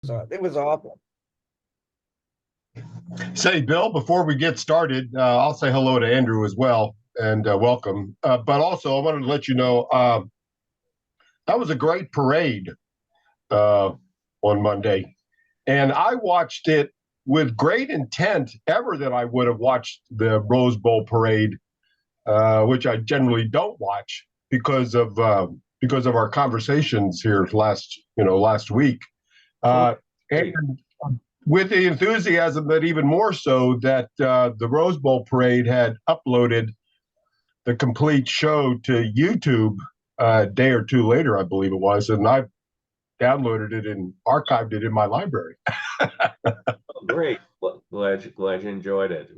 So it was awful. Say, Bill, before we get started, I'll say hello to Andrew as well and welcome. But also, I wanted to let you know that was a great parade uh, on Monday. And I watched it with great intent, ever that I would have watched the Rose Bowl parade, which I generally don't watch because of our conversations here last week. So Uh, and with the enthusiasm that even more so that the Rose Bowl parade had uploaded the complete show to YouTube a day or two later, I believe it was, and I downloaded it and archived it in my library. oh, great. Well, glad you enjoyed it.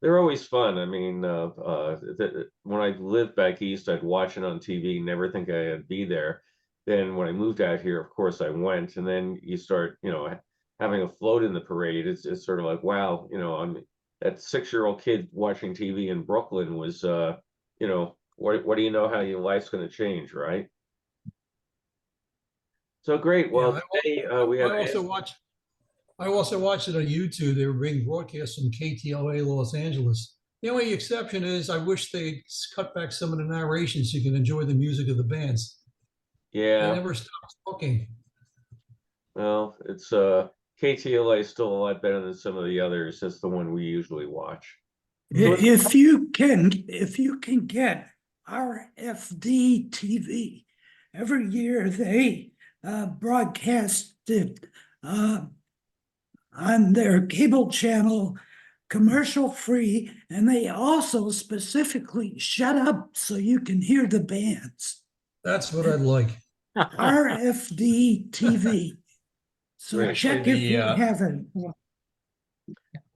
They're always fun. I mean, when I lived back east, I'd watch it on TV, never think I'd be there. Then when I moved out here, of course I went, and then you start, having a float in the parade. It's sort of like, wow, I'm that 6-year-old kid watching TV in Brooklyn was, what do you know how your life's going to change, right? So great. Yeah, Well, today we have. I also watch. I also watched it on YouTube. They were being broadcast from KTLA Los Angeles. The only exception is I wish they'd cut back some of the narration so you can enjoy the music of the bands. They Yeah. never stopped talking. Well, it's KTLA is still a lot better than some of the others. That's the one we usually watch. So If you can get RFD TV, every year they broadcast it on their cable channel, commercial free, and they also specifically shut up so you can hear the bands. That's what I'd like. RFD TV. So Great. check if you haven't.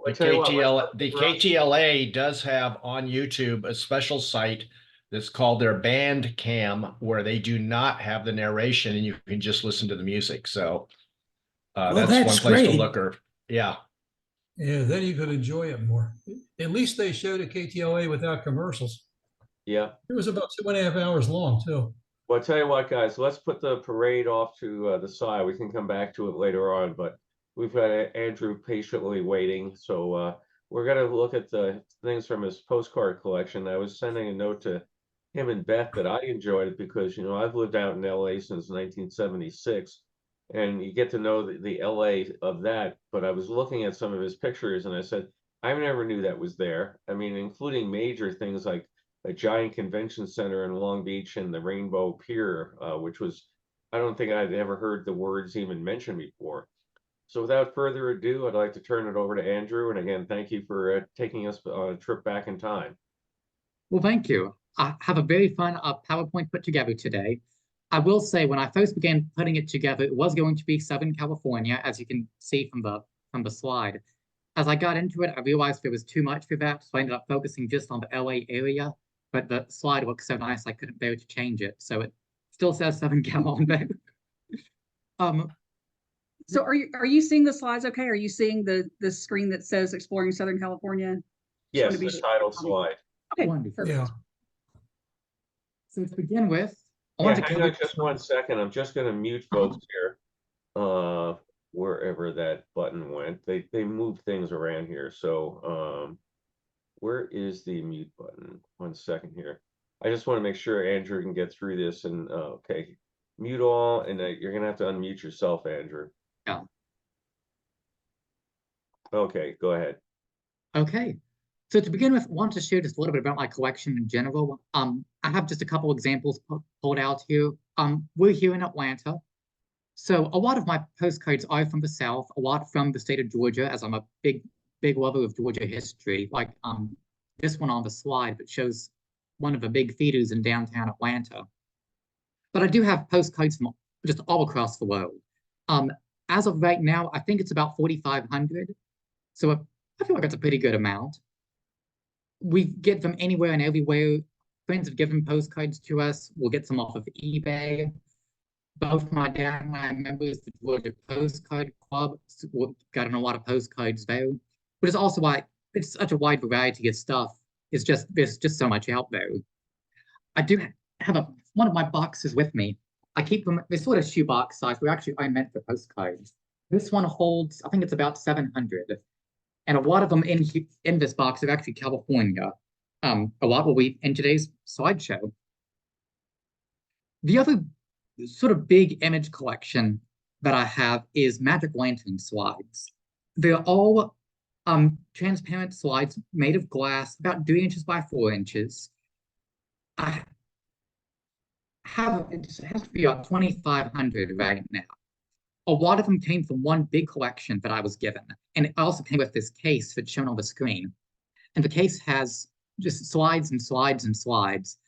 I'll tell you what, The KTLA does have on YouTube a special site that's called their band cam, where they do not have the narration and you can just listen to the music. So that's one place to look. Yeah. Yeah, then you could enjoy it more. At least they showed a KTLA without commercials. Yeah. It was about 2.5 hours long, too. Well, I'll tell you what, guys, let's put the parade off to the side. We can come back to it later on, but we've got Andrew patiently waiting. So we're going to look at the things from his postcard collection. I was sending a note to him and Beth that I enjoyed it because, I've lived out in LA since 1976, and you get to know the LA of that. But I was looking at some of his pictures and I said, I never knew that was there. I mean, including major things like a giant convention center in Long Beach and the Rainbow Pier, which was, I don't think I'd ever heard the words even mentioned before. So without further ado, I'd like to turn it over to Andrew. And again, thank you for taking us on a trip back in time. Well, thank you. I have a very fun PowerPoint put together today. I will say when I first began putting it together, it was going to be Southern California, as you can see from the slide. As I got into it, I realized there was too much for that, so I ended up focusing just on the LA area. But the slide looks so nice, I couldn't bear to change it. So it still says Southern Cal on there. So are you seeing the slides okay? Are you seeing the screen that says Exploring Southern California? Yes, the title slide. Okay, wonderful. Yeah. So to begin with, I Yeah, want to hang on just 1 second. I'm just going to mute folks here. Wherever that button went, they moved things around here. So where is the mute button? 1 second here. I just want to make sure Andrew can get through this. And okay, mute all, and you're gonna have to unmute yourself, Andrew. Yeah. Okay, go ahead. Okay. So to begin with, I want to share just a little bit about my collection in general. I have just a couple examples pulled out here. We're here in Atlanta. So a lot of my postcards are from the South, a lot from the state of Georgia, as I'm a big lover of Georgia history. Like this one on the slide that shows one of the big theaters in downtown Atlanta. But I do have postcards from just all across the world. As of right now, I think it's about 4,500. So I feel like that's a pretty good amount. We get them anywhere and everywhere. Friends have given postcards to us. We'll get some off of eBay. Both my dad and I are members of the Georgia Postcard Club. So we've gotten a lot of postcards there. But it's also why it's such a wide variety of stuff. There's just so much out there. I do have one of my boxes with me. I keep them, they're sort of shoebox size, but actually I meant for postcards. This one holds, I think it's about 700. And a lot of them in this box are actually California. A lot will be in today's slideshow. The other sort of big image collection that I have is magic lantern slides. They're all transparent slides made of glass, about 3 inches by 4 inches. I have, it has to be about 2,500 right now. A lot of them came from one big collection that I was given. And it also came with this case that's shown on the screen. And the case has just slides and slides and slides.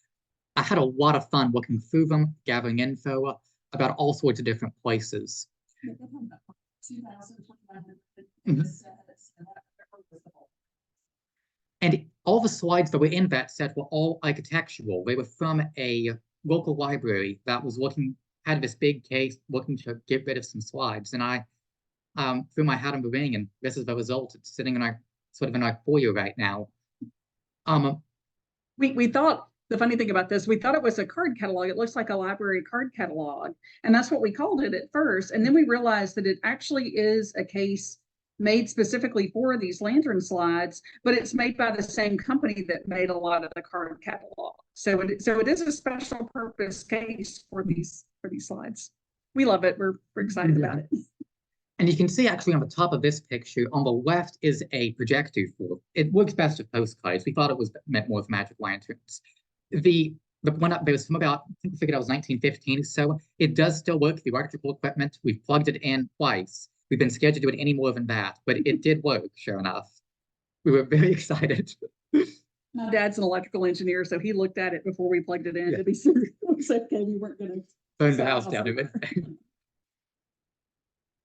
I had a lot of fun looking through them, gathering info about all sorts of different places. Mm-hmm. And all the slides that were in that set were all architectural. They were from a local library that was had this big case looking to get rid of some slides. And I threw my hat in the ring, and this is the result. It's sitting in our foyer right now. We thought, the funny thing about this, we thought it was a card catalog. It looks like a library card catalog. And that's what we called it at first. And then we realized that it actually is a case made specifically for these lantern slides, but it's made by the same company that made a lot of the card catalog. So it is a special purpose case for these slides. We love it. We're excited about it. And you can see actually on the top of this picture, on the left is a projector for it. Works best with postcards. We thought it was meant more with magic lanterns. The one up there was from about, I think we figured out was 1915. So it does still work with the electrical equipment. We've plugged it in twice. We've been scared to do it any more than that, but it did work, sure enough. We were very excited. My dad's an electrical engineer, so he looked at it before we plugged it in to be sure it was okay. We weren't going to burn the house down to it.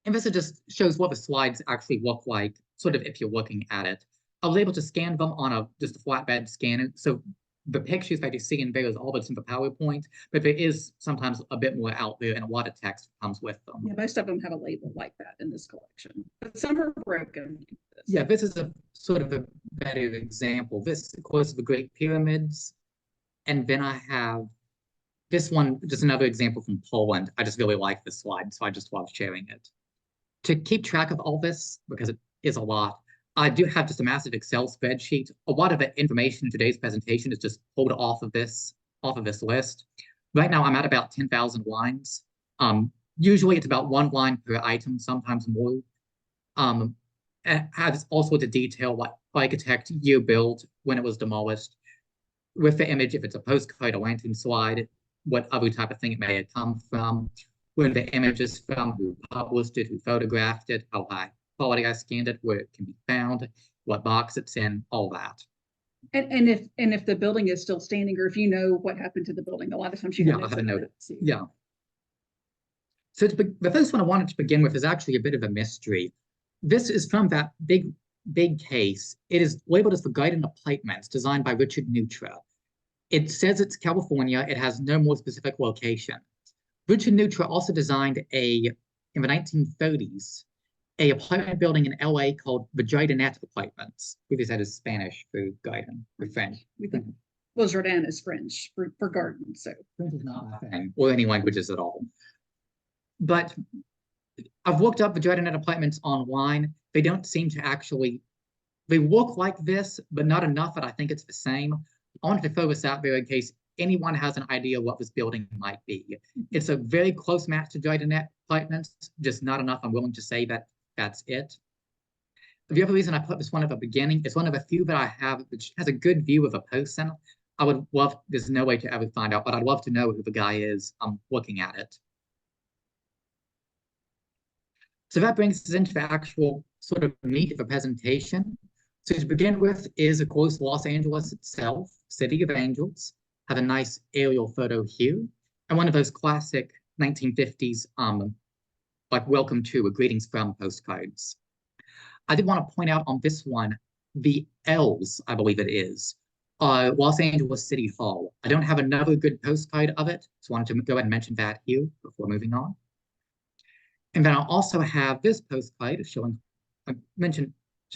And this just shows what the slides actually look like, sort of if you're looking at it. I was able to scan them on just a flatbed scanner. So the pictures that you see in there is all that's in the PowerPoint, but there is sometimes a bit more out there and a lot of text comes with them. Yeah, most of them have a label like that in this collection, but some are broken. Yeah, this is a sort of a better example. This, of course, the Great Pyramids. And then I have this one, just another example from Poland. I just really like this slide, so I just love sharing it. To keep track of all this, because it is a lot, I do have just a massive Excel spreadsheet. A lot of the information in today's presentation is just pulled off of this list. Right now, I'm at about 10,000 lines. Usually, it's about 1 line per item, sometimes more. It has all sorts of detail, like architect, year build, when it was demolished. With the image, if it's a postcard, a lantern slide, what other type of thing it may have come from, where the image is from, who published it, who photographed it, how high quality I scanned it, where it can be found, what box it's in, all that. And if the building is still standing, or if you know what happened to the building, a lot of times you I haven't noted. Yeah. So the first one I wanted to begin with is actually a bit of a mystery. This is from that big case. It is labeled as the Guiding Appointments, designed by Richard Neutra. It says it's California. It has no more specific location. Richard Neutra also designed in the 1930s, a apartment building in LA called the Jardinet Apartments. We just said is Spanish for garden, for French. We think, well, Jardin is French for garden, so. French is not my thing, or any languages at all. But I've looked up the Jardinet Apartments online. They don't seem to actually, they look like this, but not enough that I think it's the same. I wanted to throw this out there in case anyone has an idea what this building might be. It's a very close match to Jardinet Apartments, just not enough. I'm willing to say that that's it. The other reason I put this one at the beginning is one of a few that I have which has a good view of a person. I would love, there's no way to ever find out, but I'd love to know who the guy is looking at it. So that brings us into the actual sort of meat of the presentation. So to begin with is, of course, Los Angeles itself, City of Angels. Have a nice aerial photo here, and one of those classic 1950s, like welcome to or greetings from postcards. I did want to point out on this one, the L's, I believe it is, Los Angeles City Hall. I don't have another good postcard of it, so I wanted to go ahead and mention that here before moving on. And then I'll also have this postcard showing, I showed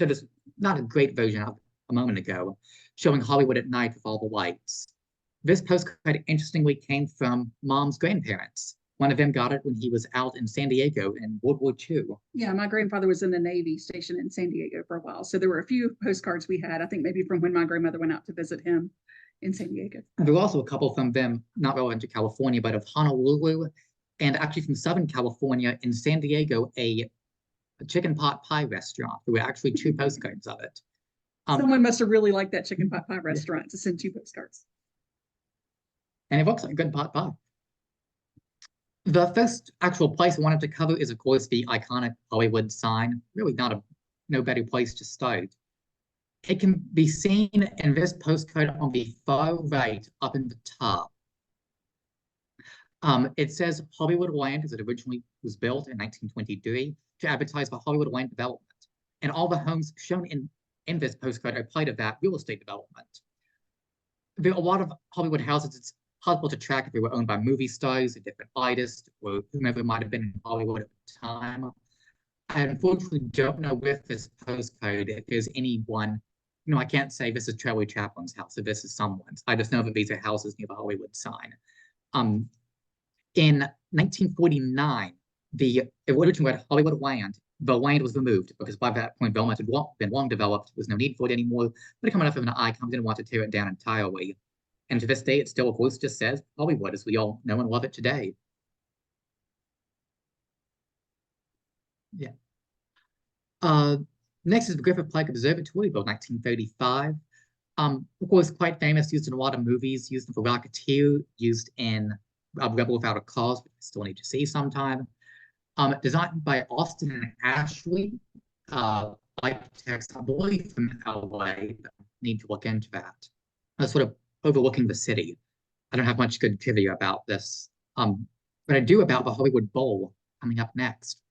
this, not a great version of a moment ago, showing Hollywood at night with all the lights. This postcard, interestingly, came from Mom's grandparents. One of them got it when he was out in San Diego in World War II. Yeah, my grandfather was in the Navy station in San Diego for a while. So there were a few postcards we had, I think maybe from when my grandmother went out to visit him in San Diego. And there were also a couple from them, not relevant to California, but of Honolulu, and actually from Southern California in San Diego, a chicken pot pie restaurant. There were actually 2 postcards of it. Someone must have really liked that chicken pot pie restaurant to send 2 postcards. And it looks like good pot pie. The first actual place I wanted to cover is, of course, the iconic Hollywood sign. Really no better place to start. It can be seen in this postcard on the far right up in the top. It says Hollywood Land, as it originally was built in 1923 to advertise for Hollywood land development. And all the homes shown in this postcard are part of that real estate development. There are a lot of Hollywood houses. It's possible to track if they were owned by movie stars, a different artist, or whomever might have been in Hollywood at the time. I unfortunately don't know with this postcard if there's anyone, I can't say this is Charlie Chaplin's house or this is someone's. I just know that these are houses near the Hollywood sign. In 1949, the original Hollywood land, the land was removed because by that point, Belmont had been long developed. There was no need for it anymore. But coming up with an icon, didn't want to tear it down entirely. And to this day, it still, of course, just says Hollywood, as we all know and love it today. Yeah. Next is the Griffith Park Observatory, built 1935. Of course, quite famous, used in a lot of movies, used in The Rocketeer, used in Rebel Without a Cause, which we still need to see sometime. Designed by Austin and Ashley, architects, I believe, from LA. Need to look into that. Sort of overlooking the city. I don't have much good trivia about this, but I do about the Hollywood Bowl coming up next.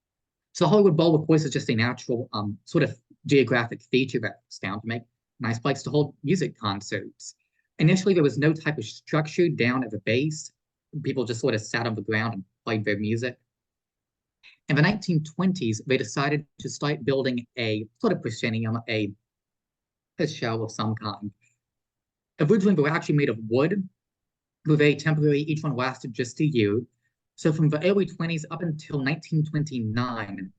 So the Hollywood Bowl, of course, is just a natural sort of geographic feature that's found to make a nice place to hold music concerts. Initially, there was no type of structure down at the base. People just sort of sat on the ground and played their music. In the 1920s, they decided to start building a sort of proscenium, a shell of some kind. Originally, they were actually made of wood, were very temporary. Each one lasted just a year. So from the early 20s up until 1929,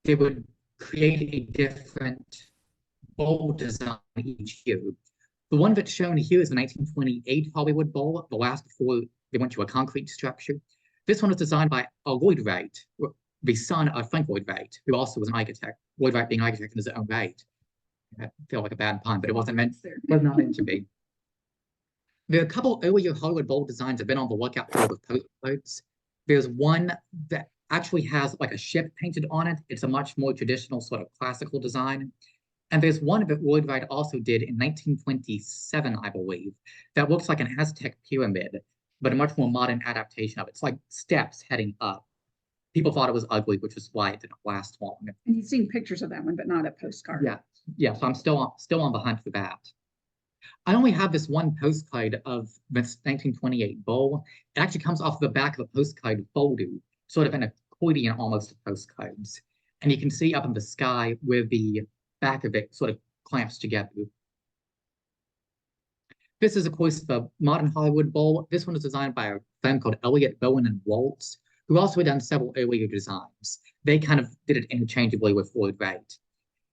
they would create a different bowl design each year. The one that's shown here is the 1928 Hollywood Bowl, the last before they went to a concrete structure. This one was designed by Lloyd Wright, the son of Frank Lloyd Wright, who also was an architect. Lloyd Wright being an architect in his own right. I feel like a bad pun, but it wasn't meant to be. There are a couple earlier Hollywood Bowl designs I've been on the lookout for with postcards. There's one that actually has like a ship painted on it. It's a much more traditional sort of classical design. And there's one that Lloyd Wright also did in 1927, I believe, that looks like an Aztec pyramid, but a much more modern adaptation of it. It's like steps heading up. People thought it was ugly, which is why it didn't last long. And you've seen pictures of that one, but not a postcard. Yeah. So I'm still on the hunt for that. I only have this one postcard of this 1928 bowl. It actually comes off the back of a postcard folder, sort of an accordion almost of postcards. And you can see up in the sky where the back of it sort of clamps together. This is, of course, the modern Hollywood Bowl. This one is designed by a firm called Elliott, Bowen, and Waltz, who also had done several earlier designs. They kind of did it interchangeably with Lloyd Wright.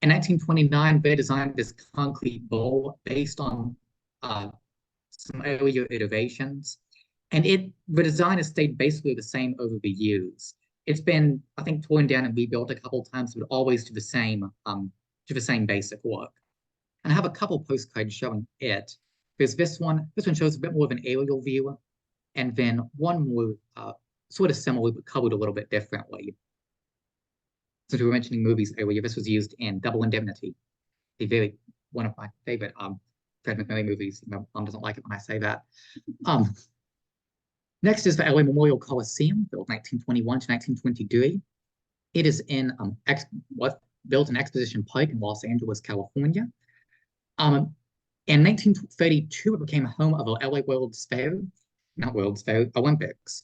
In 1929, they designed this concrete bowl based on some earlier iterations. And the design has stayed basically the same over the years. It's been, I think, torn down and rebuilt a couple of times, but always to the same basic look. And I have a couple postcards showing it. There's this one. This one shows a bit more of an aerial view, and then one more sort of similar but colored a little bit differently. Since we were mentioning movies earlier, this was used in Double Indemnity, one of my favorite Fred McMurray movies. My mom doesn't like it when I say that. Next is the LA Memorial Coliseum, built 1921 to 1923. It is built in Exposition Park in Los Angeles, California. In 1932, it became home of the LA Olympics.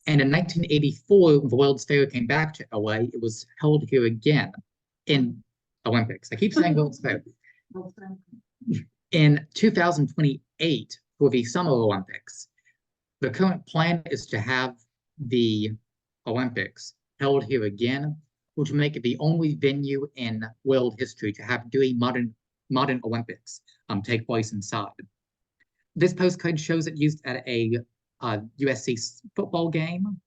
And in 1984, when the World's Fair came back to LA, it was held here again in Olympics. I keep saying World's Fair. In 2028, for the Summer Olympics, the current plan is to have the Olympics held here again, which will make it the only venue in world history to have doing modern Olympics take place inside. This postcard shows it used at a USC football game.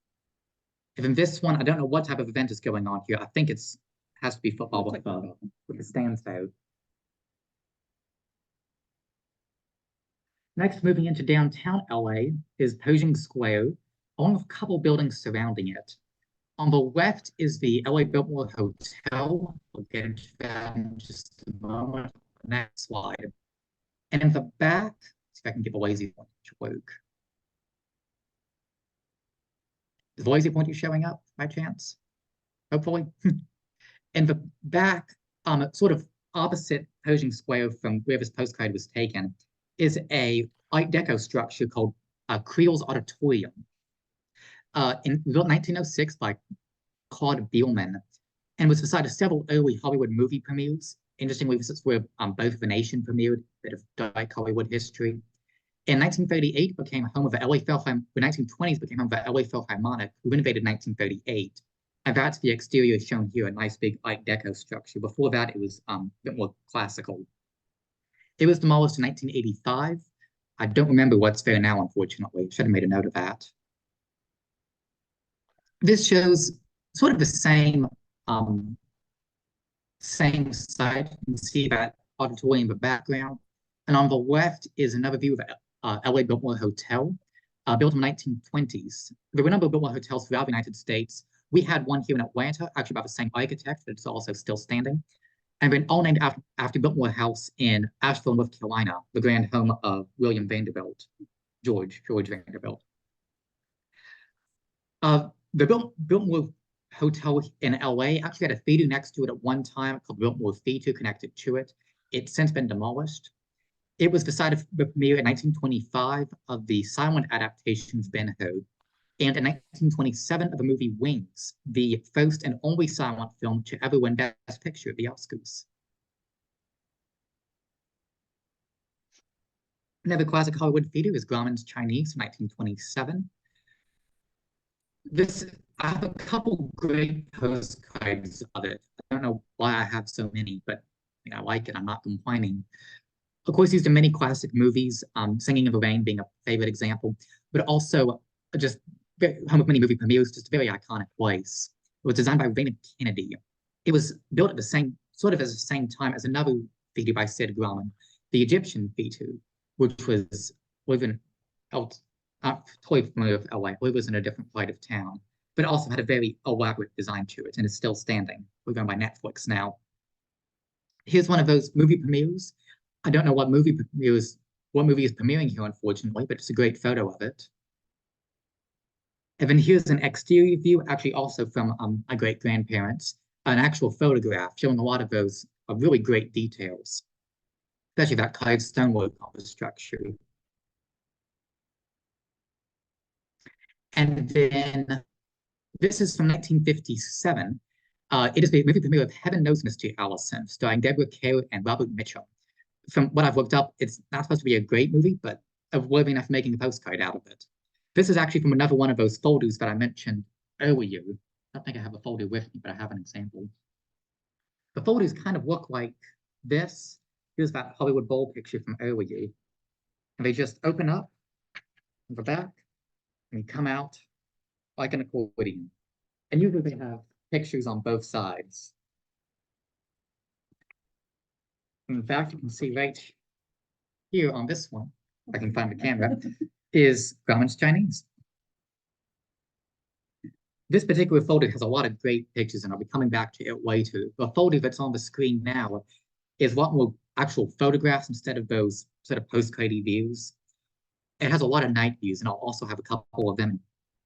And then this one, I don't know what type of event is going on here. I think it's has to be football with the stands though. Next, moving into downtown LA is Pershing Square, along with a couple buildings surrounding it. On the left is the LA Biltmore Hotel. We'll get into that in just a moment. Next slide. And in the back, see if I can get the lazy pointer to work. Is the lazy pointer showing up by chance? Hopefully. In the back, sort of opposite Pershing Square from where this postcard was taken, is a Art Deco structure called Creel's Auditorium. Built in 1906 by Claude Beelman, and was the site of several early Hollywood movie premieres. Interestingly, this is where Both of the Nation premiered, a bit of dark Hollywood history. In 1938, became home of the LA Philharmonic. The 1920s became home of the LA Philharmonic, who renovated in 1938. And that's the exterior shown here, a nice big Art Deco structure. Before that, it was a bit more classical. It was demolished in 1985. I don't remember what's there now, unfortunately. Should have made a note of that. This shows sort of the same site. You can see that auditorium in the background. And on the left is another view of the LA Biltmore Hotel, built in the 1920s. There were a number of Biltmore hotels throughout the United States. We had one here in Atlanta, actually by the same architect, but it's also still standing. And they're all named after Biltmore House in Asheville, North Carolina, the grand home of William Vanderbilt, George Vanderbilt. The Biltmore Hotel in LA actually had a theater next to it at one time called Biltmore Theater connected to it. It's since been demolished. It was the site of the premiere in 1925 of the silent adaptation of Ben-Hur, and in 1927 of the movie Wings, the first and only silent film to ever win Best Picture at the Oscars. Another classic Hollywood theater is Grauman's Chinese from 1927. I have a couple great postcards of it. I don't know why I have so many, but I like it. I'm not complaining. Of course, used in many classic movies, Singing in the Rain being a favorite example, but also just home of many movie premieres, just a very iconic place. It was designed by Raymond Kennedy. It was built at the same time as another theater by Sid Grauman, the Egyptian theater, which was living out, totally familiar with LA. It was in a different part of town, but also had a very elaborate design to it, and is still standing. We're going by Netflix now. Here's one of those movie premieres. I don't know what movie is premiering here, unfortunately, but it's a great photo of it. And then here's an exterior view, actually also from my great-grandparents, an actual photograph showing a lot of those really great details, especially that carved stonework on the structure. And then this is from 1957. It is the movie premiere of Heaven Knows Mr. Allison, starring Deborah Kerr and Robert Mitchum. From what I've looked up, it's not supposed to be a great movie, but worthy enough making a postcard out of it. This is actually from another one of those folders that I mentioned earlier. I don't think I have a folder with me, but I have an example. The folders kind of look like this. Here's that Hollywood Bowl picture from earlier. And they just open up in the back and come out like an accordion. And usually they have pictures on both sides. In fact, you can see right here on this one, if I can find the camera, is Grauman's Chinese. This particular folder has a lot of great pictures, and I'll be coming back to it later. The folder that's on the screen now is a lot more actual photographs instead of those sort of postcardy views. It has a lot of night views, and I'll also have a couple of them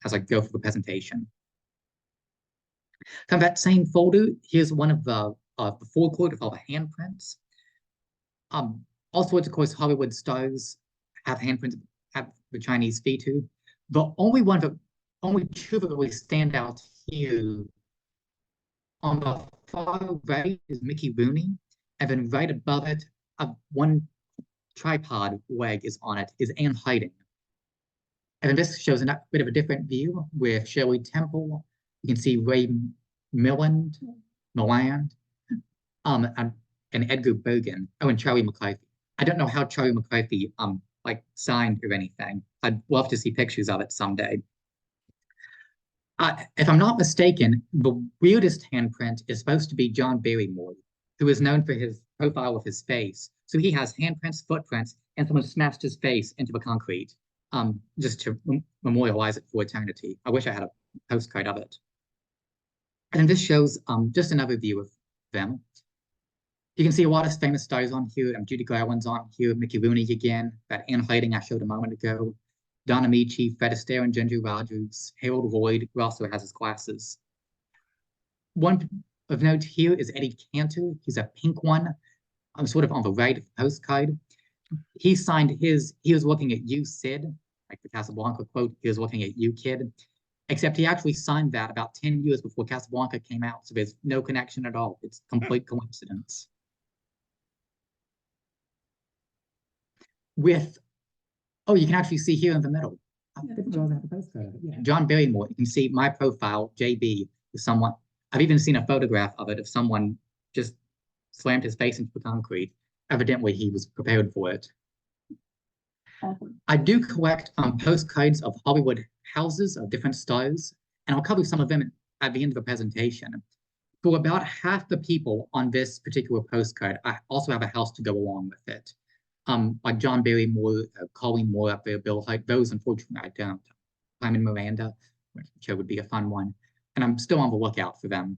as I go through the presentation. From that same folder, here's one of the forecourt of all the handprints. All sorts, of course, Hollywood stars have handprints at the Chinese theater. The only two that really stand out here on the far right is Mickey Rooney, and then right above it, one tripod leg is on it, is Anne Harding. And this shows a bit of a different view with Shirley Temple. You can see Ray Milland, and Edgar Bergen. Oh, and Charlie McCarthy. I don't know how Charlie McCarthy like signed or anything. I'd love to see pictures of it someday. If I'm not mistaken, the weirdest handprint is supposed to be John Barrymore, who is known for his profile of his face. So he has handprints, footprints, and someone smashed his face into the concrete, just to memorialize it for eternity. I wish I had a postcard of it. And this shows just another view of them. You can see a lot of famous stars on here. Judy Garland's on here, Mickey Rooney again, that Anne Harding I showed a moment ago, Don Amici, Fred Astaire and Ginger Rogers, Harold Lloyd, who also has his glasses. One of note here is Eddie Cantor. He's a pink one. I'm sort of on the right of the postcard. He signed his, he was looking at you, Sid, like the Casablanca quote, he was looking at you, kid. Except he actually signed that about 10 years before Casablanca came out. So there's no connection at all. It's complete coincidence. With, oh, you can actually see here in the middle. Yeah. John Barrymore, you can see my profile, JB, with someone, I've even seen a photograph of it of someone just slammed his face into the concrete. Evidently, he was prepared for it. I do collect postcards of Hollywood houses of different stars, and I'll cover some of them at the end of the presentation. For about half the people on this particular postcard, I also have a house to go along with it. Like John Barrymore, Colleen Moore up there, Bill Hyde, those unfortunately I don't. Carmen Miranda, which would be a fun one. And I'm still on the lookout for them.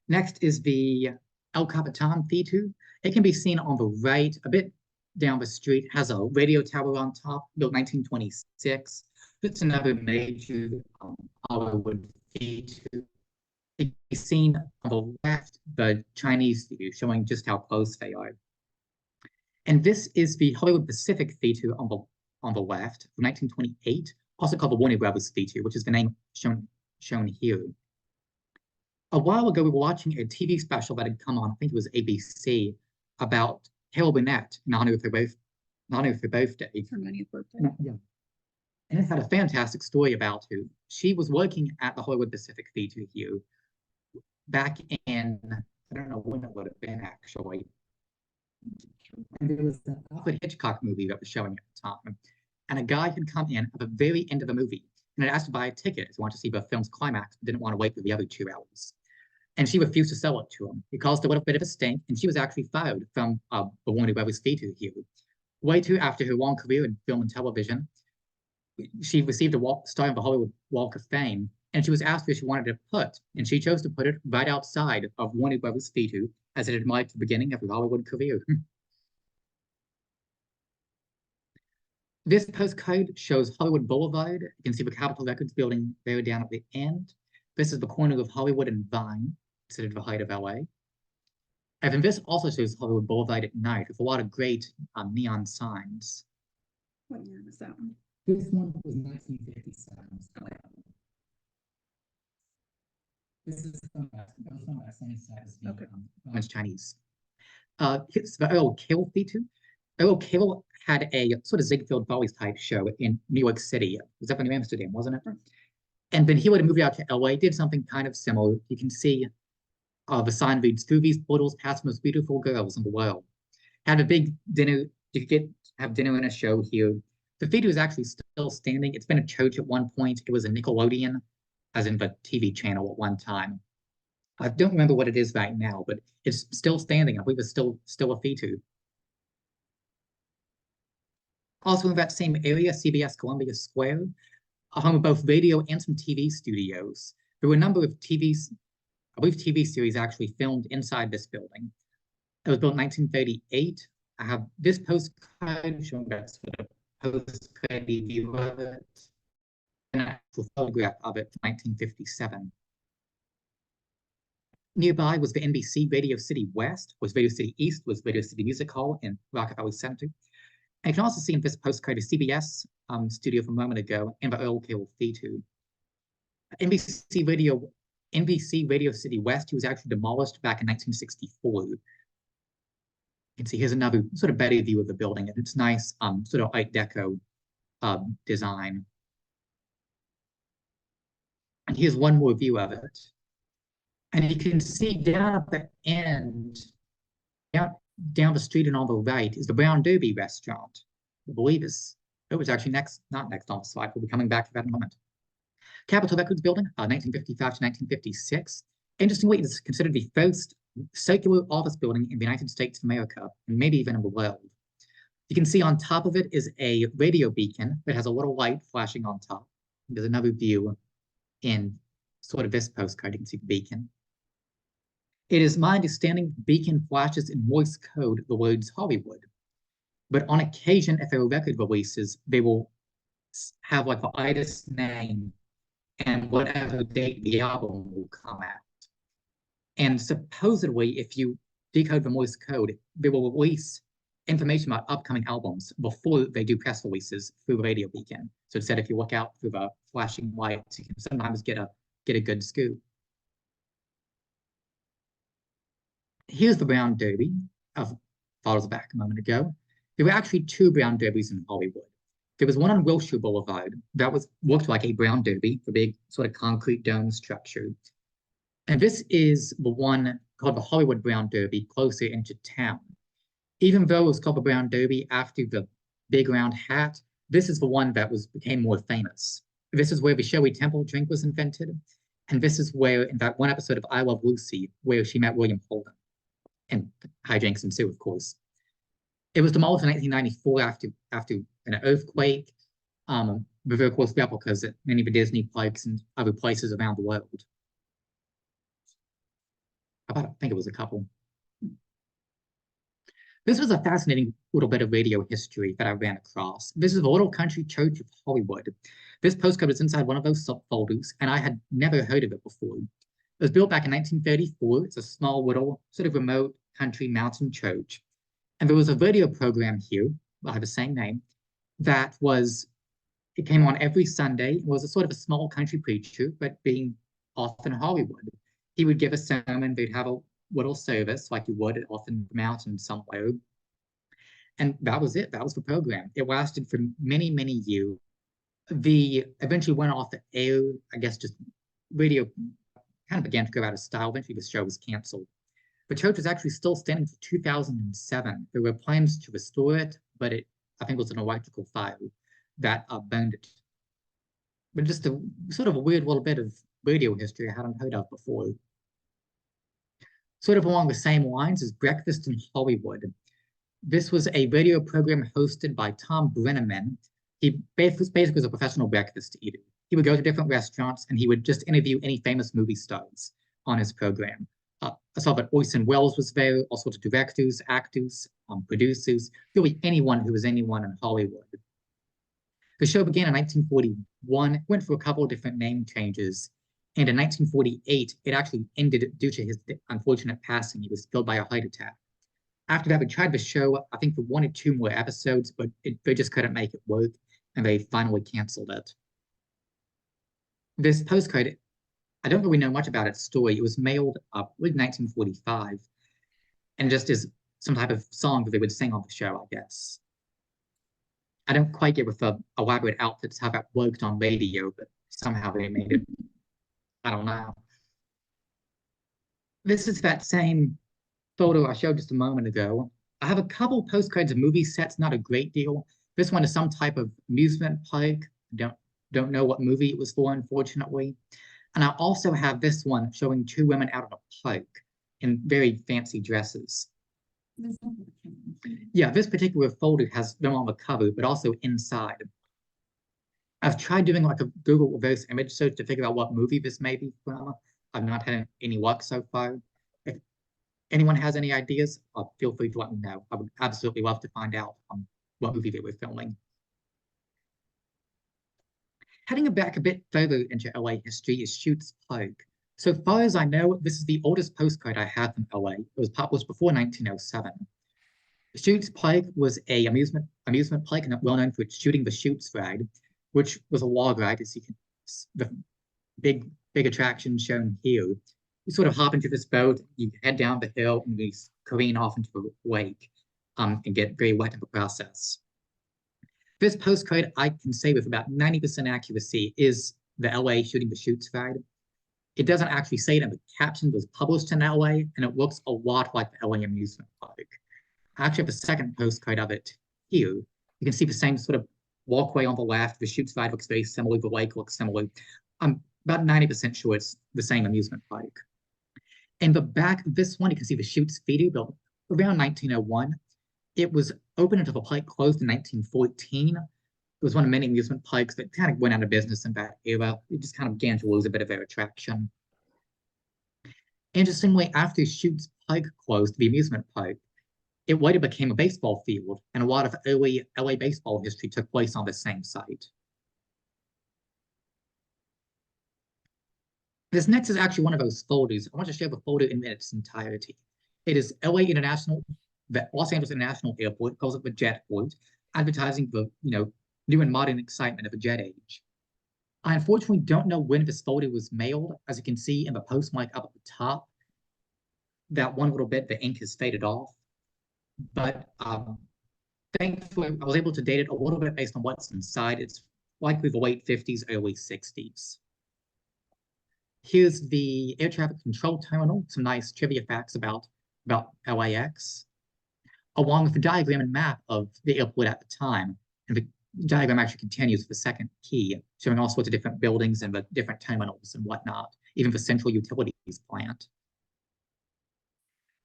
Next is the El Capitan Theater. It can be seen on the right, a bit down the street, has a radio tower on top, built 1926. It's another major Hollywood theater. It can be seen on the left, the Chinese theater, showing just how close they are. And this is the Hollywood Pacific Theater on the left, from 1928, also called the Warner Brothers Theater, which is the name shown here. A while ago, we were watching a TV special that had come on, I think it was ABC, about Carol Burnett in honor of her birthday. Her 90th birthday. Yeah. And it had a fantastic story about her. She was working at the Hollywood Pacific Theater here back in, I don't know when it would have been actually. And there was an Alfred Hitchcock movie that was showing at the time. And a guy had come in at the very end of the movie and had asked to buy a ticket to want to see the film's climax, but didn't want to wait for the other 2 hours. And she refused to sell it to him. It caused a little bit of a stink, and she was actually fired from the Warner Brothers Theater here. Later, after her long career in film and television, she received a star on the Hollywood Walk of Fame, and she was asked where she wanted it put, and she chose to put it right outside of Warner Brothers Theater, as it had marked the beginning of her Hollywood career. This postcard shows Hollywood Boulevard. You can see the Capitol Records building there down at the end. This is the corner of Hollywood and Vine, considered the height of LA. And then this also shows Hollywood Boulevard at night with a lot of great neon signs. What year was that one? This one was 1957. This is from the same side as the Chinese. It's the Earl Kill Theater. Earl Kill had a sort of Ziegfeld Follies type show in New York City. It was up in New Amsterdam, wasn't it? And then he would have moved out to LA, did something kind of similar. You can see the sign reads, "Through these portals past the most beautiful girls in the world." Had a big dinner. You could have dinner and a show here. The theater is actually still standing. It's been a church at one point. It was a Nickelodeon, as in the TV channel at one time. I don't remember what it is right now, but it's still standing. I believe it's still a theater. Also in that same area, CBS Columbia Square, a home of both radio and some TV studios. There were a number of I believe TV series actually filmed inside this building. It was built in 1938. I have this postcard showing that sort of postcard view of it, and an actual photograph of it from 1957. Nearby was the NBC Radio City West, was Radio City East, was Radio City Music Hall in Rockefeller Center. And you can also see in this postcard a CBS studio from a moment ago and the Earl Kill Theater. NBC Radio City West was actually demolished back in 1964. You can see here's another sort of better view of the building, and it's nice, sort of Art Deco design. And here's one more view of it. And you can see down at the end, down the street and on the right is the Brown Derby restaurant. I believe it was actually not next on the slide. We'll be coming back to that in a moment. Capitol Records Building, 1955 to 1956. Interestingly, it is considered the first circular office building in the United States of America, and maybe even in the world. You can see on top of it is a radio beacon that has a little light flashing on top. There's another view in sort of this postcard. You can see the beacon. It is my understanding the beacon flashes in Morse code the words Hollywood. But on occasion, if there are record releases, they will have like the artist's name and whatever date the album will come out. And supposedly, if you decode the Morse code, they will release information about upcoming albums before they do press releases through the radio beacon. So instead, if you look out through the flashing lights, you can sometimes get a good scoop. Here's the Brown Derby. I've followed back a moment ago. There were actually two Brown Derbies in Hollywood. There was one on Wilshire Boulevard that looked like a Brown Derby, the big sort of concrete dome structure. And this is the one called the Hollywood Brown Derby, closer into town. Even though it was called the Brown Derby after the big round hat, this is the one that became more famous. This is where the Shirley Temple drink was invented. And this is where, in that one episode of I Love Lucy, where she met William Holden. And hijinks ensue, of course. It was demolished in 1994 after an earthquake. But there are, of course, replicas at many of the Disney parks and other places around the world. I think it was a couple. This was a fascinating little bit of radio history that I ran across. This is the Little Country Church of Hollywood. This postcard was inside one of those subfolders, and I had never heard of it before. It was built back in 1934. It's a small little sort of remote country mountain church. And there was a radio program here, I have the same name, it came on every Sunday. It was a sort of a small country preacher, but being off in Hollywood. He would give a sermon, they'd have a little service like you would off in the mountains somewhere. And that was it, that was the program. It lasted for many, many years. Eventually went off the air, I guess just radio kind of began to go out of style. Eventually the show was canceled. The church was actually still standing for 2007. There were plans to restore it, but I think it was an electrical fire that burned it. But just a sort of a weird little bit of radio history I hadn't heard of before. Sort of along the same lines as Breakfast in Hollywood. This was a radio program hosted by Tom Brenneman. He basically was a professional breakfast eater. He would go to different restaurants and he would just interview any famous movie stars on his program. I saw that Orson Welles was there, all sorts of directors, actors, producers, really anyone who was anyone in Hollywood. The show began in 1941, went through a couple of different name changes, and in 1948, it actually ended due to his unfortunate passing. He was killed by a heart attack. After that, we tried the show, I think, for 1 or 2 more episodes, but they just couldn't make it work, and they finally canceled it. This postcard, I don't really know much about its story. It was mailed up in 1945, and just as some type of song that they would sing on the show, I guess. I don't quite get with the elaborate outfits how that worked on radio, but somehow they made it. I don't know. This is that same photo I showed just a moment ago. I have a couple postcards of movie sets, not a great deal. This one is some type of amusement park. Don't know what movie it was for, unfortunately. And I also have this one showing 2 women out of a park in very fancy dresses. Yeah, this particular folder has them on the cover, but also inside. I've tried doing like a Google reverse image search to figure out what movie this may be from. I've not had any luck so far. If anyone has any ideas, feel free to let me know. I would absolutely love to find out what movie they were filming. Heading back a bit further into LA history is Schuetz Park. So far as I know, this is the oldest postcard I have from LA. It was published before 1907. Schuetz Park was an amusement park well known for its shooting the Chutes ride, which was a log ride, as you can the big attraction shown here. You sort of hop into this boat, you head down the hill, and you careen off into the lake. and get very wet in the process. This postcard, I can say with about 90% accuracy, is the LA shooting the Shoots ride. It doesn't actually say it in the caption, it was published in LA, and it looks a lot like the LA amusement park. I actually have a second postcard of it here. You can see the same sort of walkway on the left. The Shoots ride looks very similar. The lake looks similar. I'm about 90% sure it's the same amusement park. In the back of this one, you can see the Shoots feeder built around 1901. It was open until the park closed in 1914. It was one of many amusement parks that kind of went out of business in that era. It just kind of began to lose a bit of their attraction. Interestingly, after Shoots Park closed, the amusement park, it later became a baseball field, and a lot of early LA baseball history took place on the same site. This next is actually one of those folders. I want to share the folder in its entirety. It is LA International, the Los Angeles International Airport, calls it the Jetport, advertising the new and modern excitement of the jet age. I unfortunately don't know when this folder was mailed. As you can see in the postmark up at the top, that one little bit, the ink has faded off. But thankfully, I was able to date it a little bit based on what's inside. It's likely the late 50s, early 60s. Here's the air traffic control terminal, some nice trivia facts about LAX, along with the diagram and map of the airport at the time. And the diagram actually continues with the second key, showing all sorts of different buildings and the different terminals and whatnot, even the central utilities plant.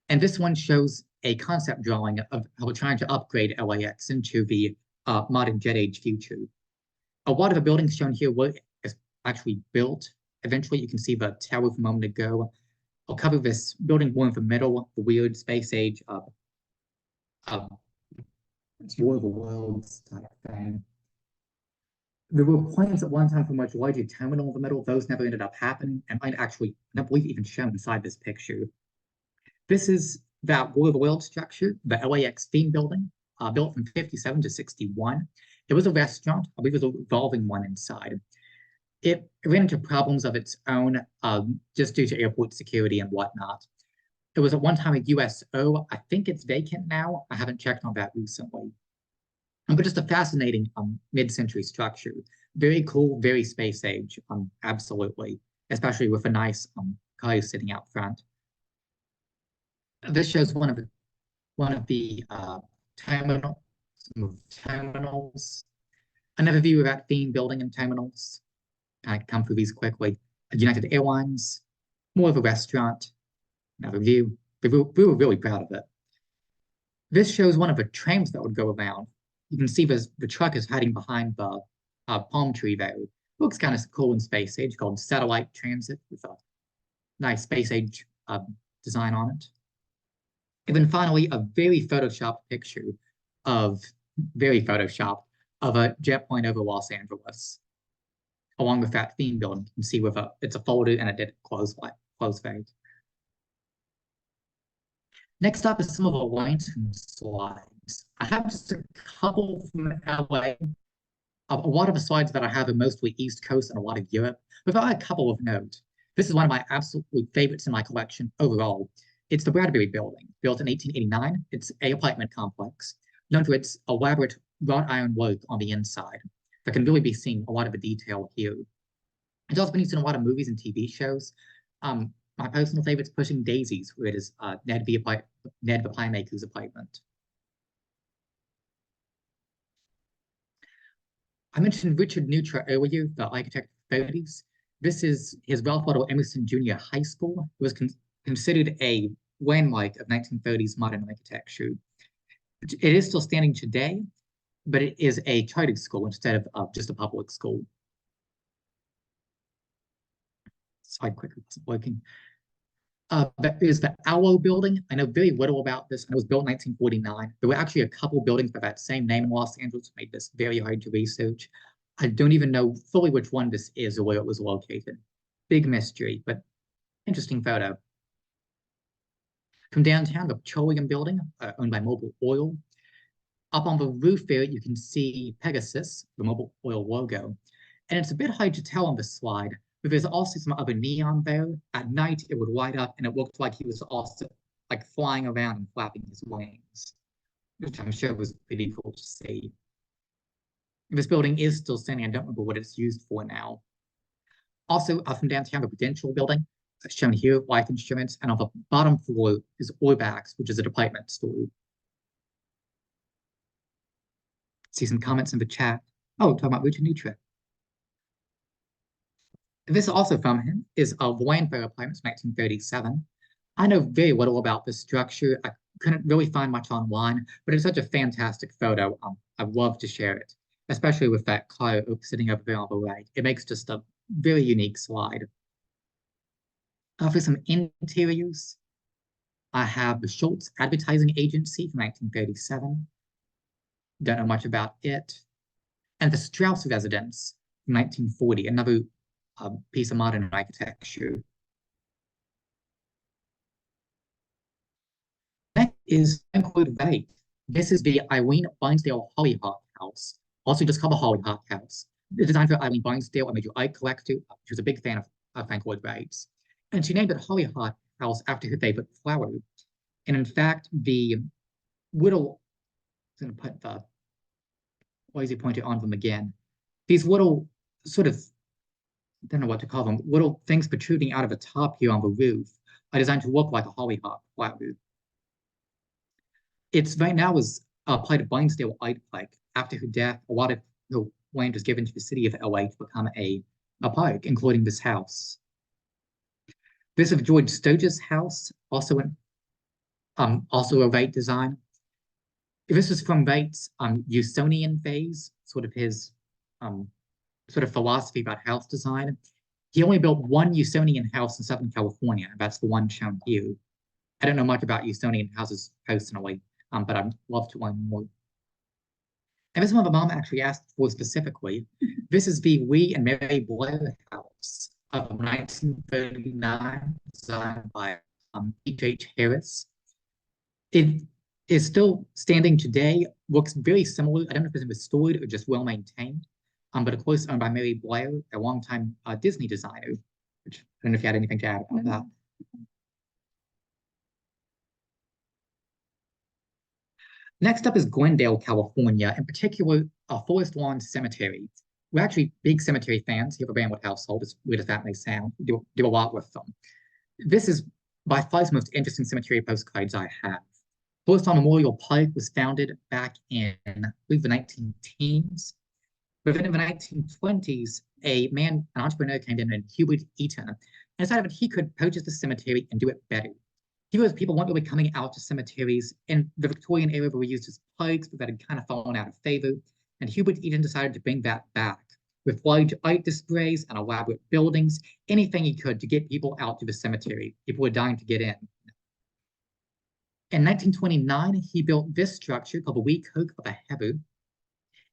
And this one shows a concept drawing of how we're trying to upgrade LAX into the modern jet age future. A lot of the buildings shown here were actually built. Eventually, you can see the tower from a moment ago. I'll cover this building one in the middle, the weird space age it's War of the Worlds type thing. There were plans at one time for a much larger terminal in the middle. Those never ended up happening, and might actually, I don't believe, even shown inside this picture. This is that War of the Worlds structure, the LAX theme building, built from 57 to 61. It was a restaurant. I believe it was a revolving one inside. It ran into problems of its own just due to airport security and whatnot. It was at one time a USO. I think it's vacant now. I haven't checked on that recently. But just a fascinating mid-century structure. Very cool, very space age, absolutely, especially with a nice car sitting out front. This shows one of the terminals. Another view of that theme building and terminals. I can come through these quickly. United Airlines, more of a restaurant. Another view. We were really proud of it. This shows one of the trains that would go around. You can see the truck is hiding behind the palm tree there. It looks kind of cool in space age, called Satellite Transit, with a nice space age design on it. And then finally, a very photoshopped picture of a jet plane over Los Angeles, along with that theme building. You can see it's a folder and a dead close fade. Next up is some of the lantern slides. I have just a couple from LA. A lot of the slides that I have are mostly East Coast and a lot of Europe, but I have a couple of note. This is one of my absolute favorites in my collection overall. It's the Bradbury Building, built in 1889. It's an apartment complex, known for its elaborate wrought iron work on the inside. That can really be seen a lot of the detail here. It's also been used in a lot of movies and TV shows. My personal favorite is Pushing Daisies, where it is Ned the Pie Maker's apartment. I mentioned Richard Neutra earlier, the architect of the 30s. This is his Ralph Waldo Emerson Jr. High School. It was considered a landmark of 1930s modern architecture. It is still standing today, but it is a chartered school instead of just a public school. Slide quickly wasn't working. That is the Allo Building. I know very little about this. It was built in 1949. There were actually a couple buildings by that same name in Los Angeles, made this very hard to research. I don't even know fully which one this is or where it was located. Big mystery, but interesting photo. From downtown, the Petroleum Building, owned by Mobil Oil. Up on the roof there, you can see Pegasus, the Mobil Oil logo. And it's a bit hard to tell on this slide, but there's also some other neon there. At night, it would light up, and it looked like he was also like flying around and flapping his wings. which I'm sure was pretty cool to see. This building is still standing. I don't remember what it's used for now. Also, from downtown, the Prudential building, shown here, life insurance, and on the bottom floor is Orbax, which is a department store. See some comments in the chat. Oh, talking about Richard Nutra. This also from him is the Landfair Apartments, 1937. I know very little about this structure. I couldn't really find much online, but it's such a fantastic photo. I'd love to share it, especially with that car sitting over there on the right. It makes just a very unique slide. For some interiors, I have the Schultz Advertising Agency from 1937. Don't know much about it. And the Strauss Residence from 1940, another piece of modern architecture. Next is Frankfurt Welt. This is the Eileen Barnsdale Hollyhock House, also just called the Hollyhock House. It's designed for Eileen Barnsdale, a major art collector. She was a big fan of Frankfurt Welt. And she named it Hollyhock House after her favorite flower. And in fact, the little, I'm going to put the laser pointer on them again. These little sort of, I don't know what to call them, little things protruding out of the top here on the roof are designed to look like a hollyhock flower. It's right now is part of Barnsdale Art Park. After her death, a lot of her land was given to the city of LA to become a park, including this house. This is George Sturgis' house, also a Wright design. This is from Wright's Usonian phase, sort of his sort of philosophy about house design. He only built one Usonian house in Southern California. That's the one shown here. I don't know much about Usonian houses personally, but I'd love to learn more. And this one my mom actually asked for specifically. This is the Lee and Mary Blair house of 1939, designed by H.H. Harris. It is still standing today, looks very similar. I don't know if it's been restored or just well maintained, but of course owned by Mary Blair, a longtime Disney designer, which I don't know if you had anything to add about that. Next up is Glendale, California, in particular, Forest Lawn Cemetery. We're actually big cemetery fans here at the Bramlett household, as weird as that may sound. We do a lot with them. This is by far the most interesting cemetery postcards I have. Forest Lawn Memorial Park was founded back in, I believe, the 19-teens. But then in the 1920s, an entrepreneur came in named Hubert Eaton, and decided that he could purchase the cemetery and do it better. He realized people weren't really coming out to cemeteries in the Victorian era that were used as parks, but that had kind of fallen out of favor. And Hubert Eaton decided to bring that back with large art displays and elaborate buildings, anything he could to get people out to the cemetery. People were dying to get in. In 1929, he built this structure called the Wee Kirk of a Heather.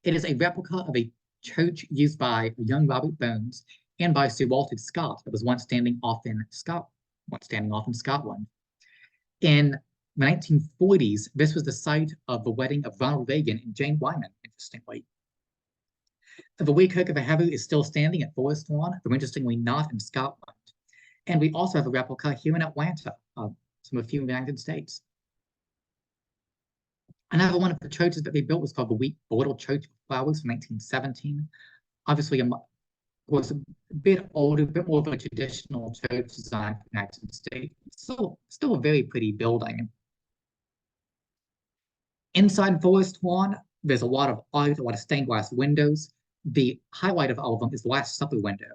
It is a replica of a church used by young Robert Burns and by Sir Walter Scott that was once standing off in Scotland. In the 1940s, this was the site of the wedding of Ronald Reagan and Jane Wyman, interestingly. The Wee Kirk of a Heather is still standing at Forest Lawn, though interestingly not in Scotland. And we also have a replica here in Atlanta, some of a few in the United States. Another one of the churches that they built was called the Little Church of Flowers from 1917. Obviously, was a bit older, a bit more of a traditional church design for the United States. Still a very pretty building. Inside Forest Lawn, there's a lot of art, a lot of stained glass windows. The highlight of all of them is the Last Supper window.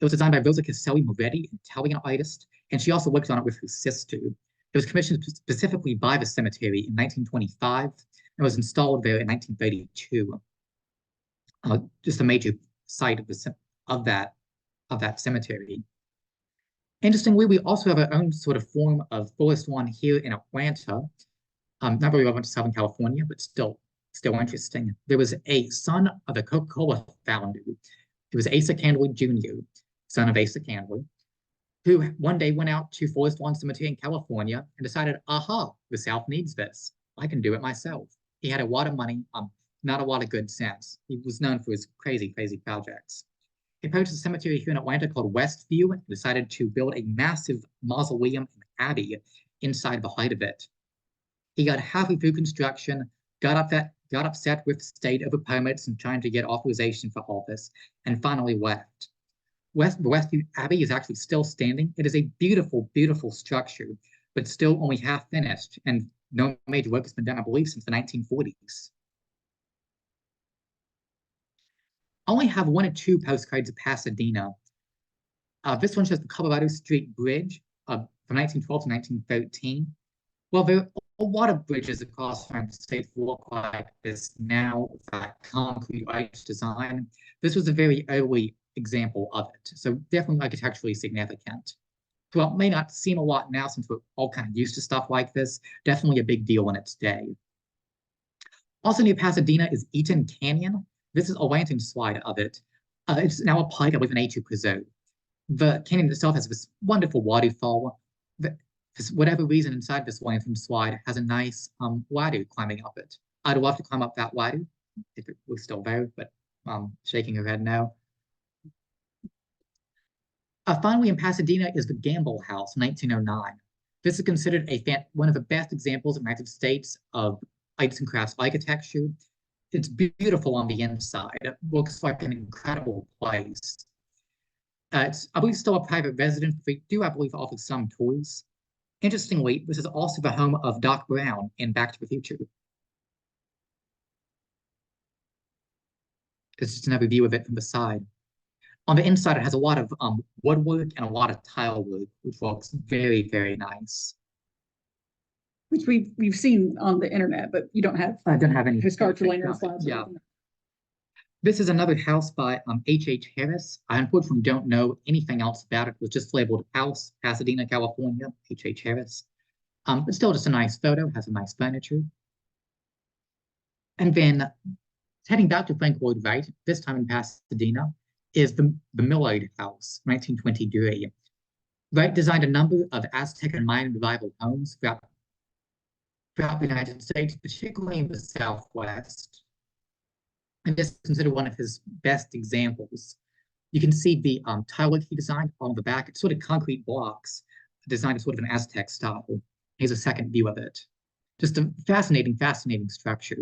It was designed by Rosa Caselli Moretti, an Italian artist, and she also worked on it with her sister. It was commissioned specifically by the cemetery in 1925 and was installed there in 1932. Just a major site of that cemetery. Interestingly, we also have our own sort of form of Forest Lawn here in Atlanta. Not very relevant to Southern California, but still interesting. There was a son of a Coca-Cola founder. It was Asa Candler Jr., son of Asa Candler, who one day went out to Forest Lawn Cemetery in California and decided, aha, the South needs this. I can do it myself. He had a lot of money, not a lot of good sense. He was known for his crazy, crazy projects. He purchased a cemetery here in Atlanta called Westview and decided to build a massive mausoleum and abbey inside the height of it. He got halfway through construction, got upset with the state over permits and trying to get authorization for all this, and finally left. Westview Abbey is actually still standing. It is a beautiful, beautiful structure, but still only half finished, and no major work has been done, I believe, since the 1940s. I only have 1 or 2 postcards of Pasadena. This one shows the Colorado Street Bridge from 1912 to 1913. Well, there are a lot of bridges across the United States look like this now, that concrete arch design. This was a very early example of it, so definitely architecturally significant. Well, it may not seem a lot now since we're all kind of used to stuff like this, definitely a big deal in its day. Also near Pasadena is Eaton Canyon. This is a lantern slide of it. It's now a park with an nature preserve. The canyon itself has this wonderful waterfall. For whatever reason, inside this lantern slide has a nice ladder climbing up it. I'd love to climb up that ladder if it was still there, but shaking her head no. Finally, in Pasadena is the Gamble House, 1909. This is considered one of the best examples in the United States of arts and crafts architecture. It's beautiful on the inside. It looks like an incredible place. It's, I believe, still a private residence, but they do, I believe, offer some tours. Interestingly, this is also the home of Doc Brown in Back to the Future. It's just another view of it from the side. On the inside, it has a lot of woodwork and a lot of tile work, which looks very, very nice. Which we've seen on the internet, but you don't have. I don't have any postcards or lantern slides. Yeah. This is another house by H.H. Harris. I unfortunately don't know anything else about it. It was just labeled House, Pasadena, California, H.H. Harris. But still just a nice photo, has some nice furniture. And then heading back to Frank Lloyd Wright, this time in Pasadena, is the Millard House, 1923. Wright designed a number of Aztec and Mayan revival homes throughout the United States, particularly in the Southwest. And this is considered one of his best examples. You can see the tile work he designed on the back. It's sort of concrete blocks, designed as sort of an Aztec style. Here's a second view of it. Just a fascinating, fascinating structure.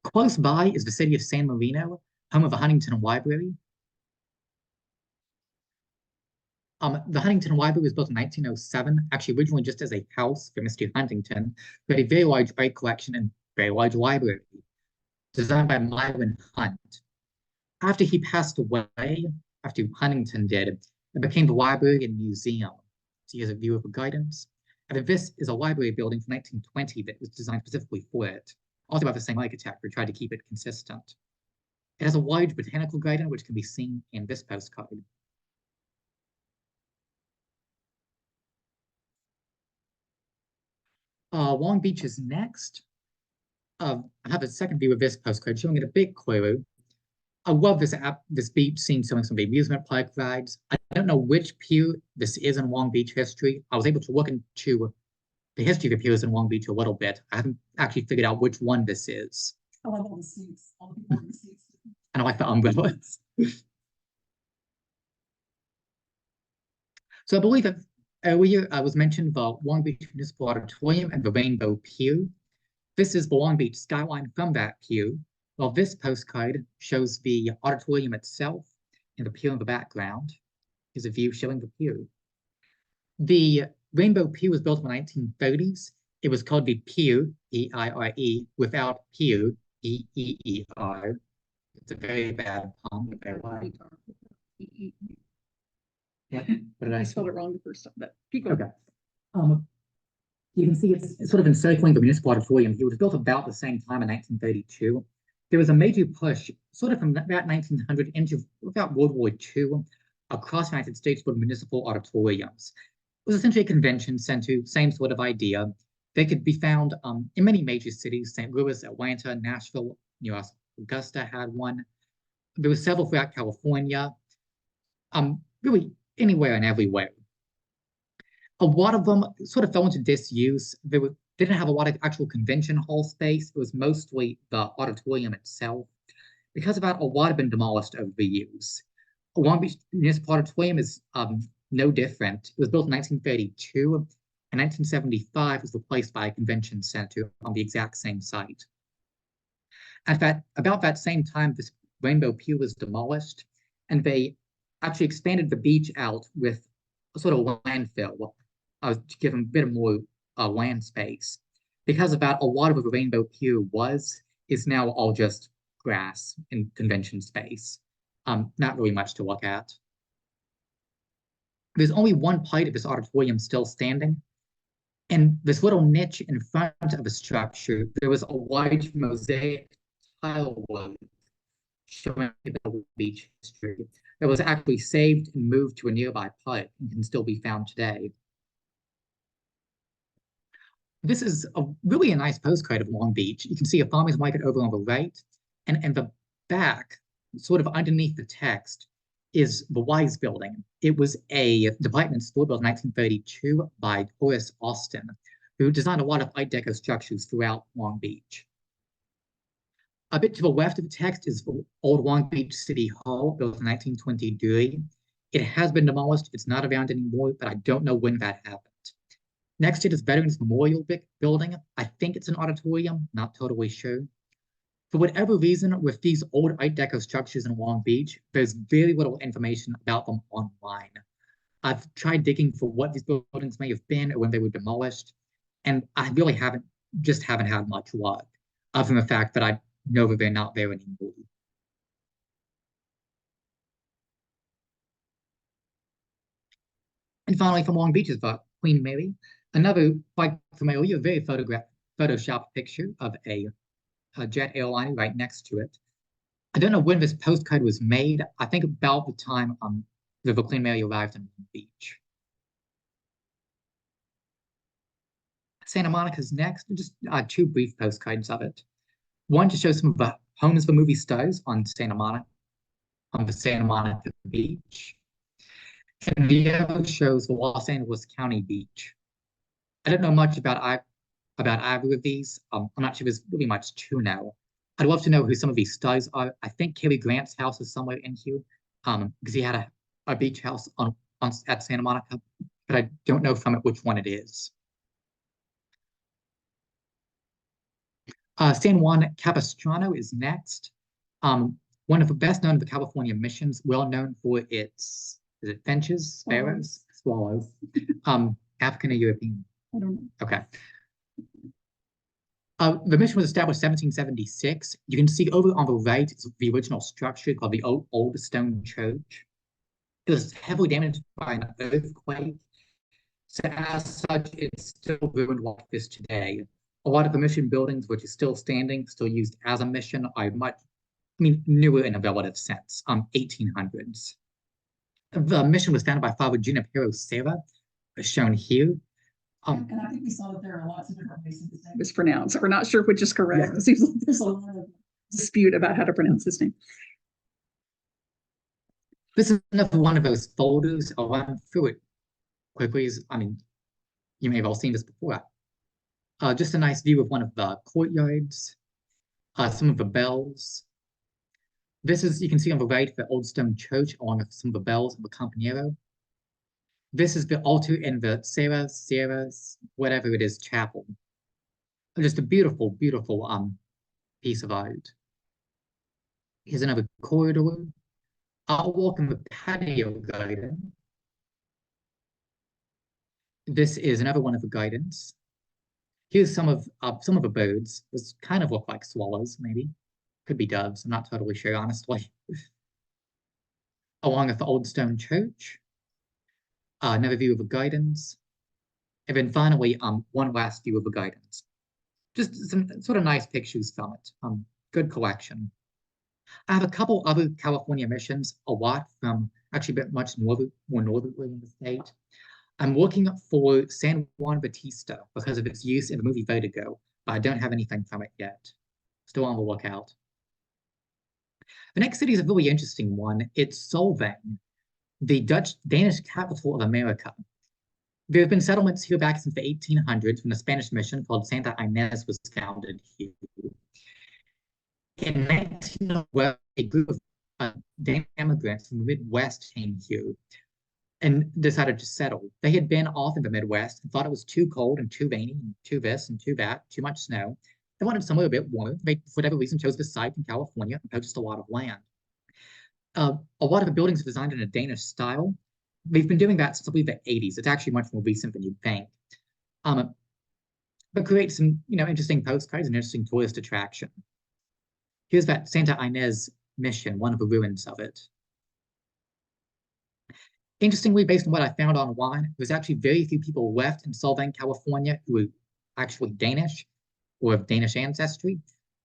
Close by is the city of San Marino, home of the Huntington Library. The Huntington Library was built in 1907, actually originally just as a house for Mr. Huntington, who had a very large art collection and very large library, designed by Myron Hunt. After he passed away, after Huntington did, it became the library and museum. So here's a view of the gardens. And this is a library building from 1920 that was designed specifically for it. Also by the same architect, who tried to keep it consistent. It has a large botanical garden, which can be seen in this postcard. Long Beach is next. I have a second view of this postcard showing it a big clue. I love this beach scene showing some of the amusement park rides. I don't know which pier this is in Long Beach history. I was able to look into the history of the piers in Long Beach a little bit. I haven't actually figured out which one this is. I love all the seats, all the people in the seats. And I like the umbrellas. So I believe that earlier I was mentioned the Long Beach Municipal Auditorium and the Rainbow Pier. This is the Long Beach skyline from that pier, while this postcard shows the auditorium itself and the pier in the background. Here's a view showing the pier. The Rainbow Pier was built in the 1930s. It was called the Pier, P-I-R-E, without Pier, P-E-E-R. It's a very bad pun. What did I spelled it wrong the first time, but keep going. Okay. You can see it's sort of encircling the municipal auditorium. It was built about the same time in 1932. There was a major push, sort of from about 1900 into about World War II, across the United States for municipal auditoriums. It was essentially a convention center, same sort of idea. They could be found in many major cities: St. Louis, Atlanta, Nashville, New York, Augusta had one. There were several throughout California, really anywhere and everywhere. A lot of them sort of fell into disuse. They didn't have a lot of actual convention hall space. It was mostly the auditorium itself. Because of that, a lot have been demolished over the years. Long Beach Municipal Auditorium is no different. It was built in 1932. In 1975, it was replaced by a convention center on the exact same site. About that same time, this Rainbow Pier was demolished, and they actually expanded the beach out with a sort of landfill to give them a bit more land space. Because of that, a lot of the Rainbow Pier is now all just grass and convention space. Not really much to look at. There's only one part of this auditorium still standing. In this little niche in front of the structure, there was a large mosaic tile wood showing the beach history that was actually saved and moved to a nearby part and can still be found today. This is really a nice postcard of Long Beach. You can see a farmer's market over on the right, and in the back, sort of underneath the text, is the Wise Building. It was a department store built in 1932 by Horace Austin, who designed a lot of Art Deco structures throughout Long Beach. A bit to the left of the text is the old Long Beach City Hall, built in 1923. It has been demolished. It's not around anymore, but I don't know when that happened. Next to it is Veterans Memorial Building. I think it's an auditorium, not totally sure. For whatever reason, with these old Art Deco structures in Long Beach, there's very little information about them online. I've tried digging for what these buildings may have been or when they were demolished, and I really haven't had much luck, other than the fact that I know that they're not there anymore. And finally, from Long Beach is Queen Mary, another quite familiar, very photoshopped picture of a jet airliner right next to it. I don't know when this postcard was made. I think about the time the Queen Mary arrived in Long Beach. Santa Monica's next, just two brief postcards of it. One to show some of the homes for movie stars on the Santa Monica beach. And the other shows the Los Angeles County beach. I don't know much about either of these. I'm not sure there's really much to know. I'd love to know who some of these stars are. I think Cary Grant's house is somewhere in here, because he had a beach house at Santa Monica, but I don't know from it which one it is. San Juan Capistrano is next. One of the best known of the California missions, well known for its, is it finches, sparrows, swallows, African or European? I don't know. Okay. The mission was established in 1776. You can see over on the right is the original structure called the old stone church. It was heavily damaged by an earthquake. So as such, it's still ruined like this today. A lot of the mission buildings, which is still standing, still used as a mission, are newer in a relative sense, 1800s. The mission was founded by Father Junipero Serra, as shown here. And I think we saw that there are lots of different ways his name is pronounced. We're not sure which is correct. It seems like there's a lot of dispute about how to pronounce his name. This is another one of those folders. I'll run through it quickly. You may have all seen this before. Just a nice view of one of the courtyards, some of the bells. This is, you can see on the right, the old stone church along with some of the bells of the Campanero. This is the altar in the Sierras, whatever it is, chapel. Just a beautiful, beautiful piece of art. Here's another corridor. I'll walk in the patio garden. This is another one of the gardens. Here's some of the birds. This kind of look like swallows, maybe. Could be doves. I'm not totally sure, honestly. Along with the old stone church. Another view of the gardens. And then finally, one last view of the gardens. Just some sort of nice pictures from it. Good collection. I have a couple other California missions, a lot from actually a bit much more northerly in the state. I'm looking for San Juan Bautista because of its use in the movie Vertigo, but I don't have anything from it yet. Still on the lookout. The next city is a really interesting one. It's Solvang, the Danish capital of America. There have been settlements here back since the 1800s when a Spanish mission called Santa Ynez was founded here. In 1912, a group of Danish immigrants from the Midwest came here. and decided to settle. They had been off in the Midwest and thought it was too cold and too rainy and too this and too that, too much snow. They wanted somewhere a bit warmer. They, for whatever reason, chose the site in California and purchased a lot of land. A lot of the buildings are designed in a Danish style. They've been doing that since I believe the 80s. It's actually much more recent than you'd think. But create some, interesting postcards and interesting tourist attraction. Here's that Santa Ynez mission, one of the ruins of it. Interestingly, based on what I found online, there's actually very few people left in Solvang, California, who are actually Danish or of Danish ancestry,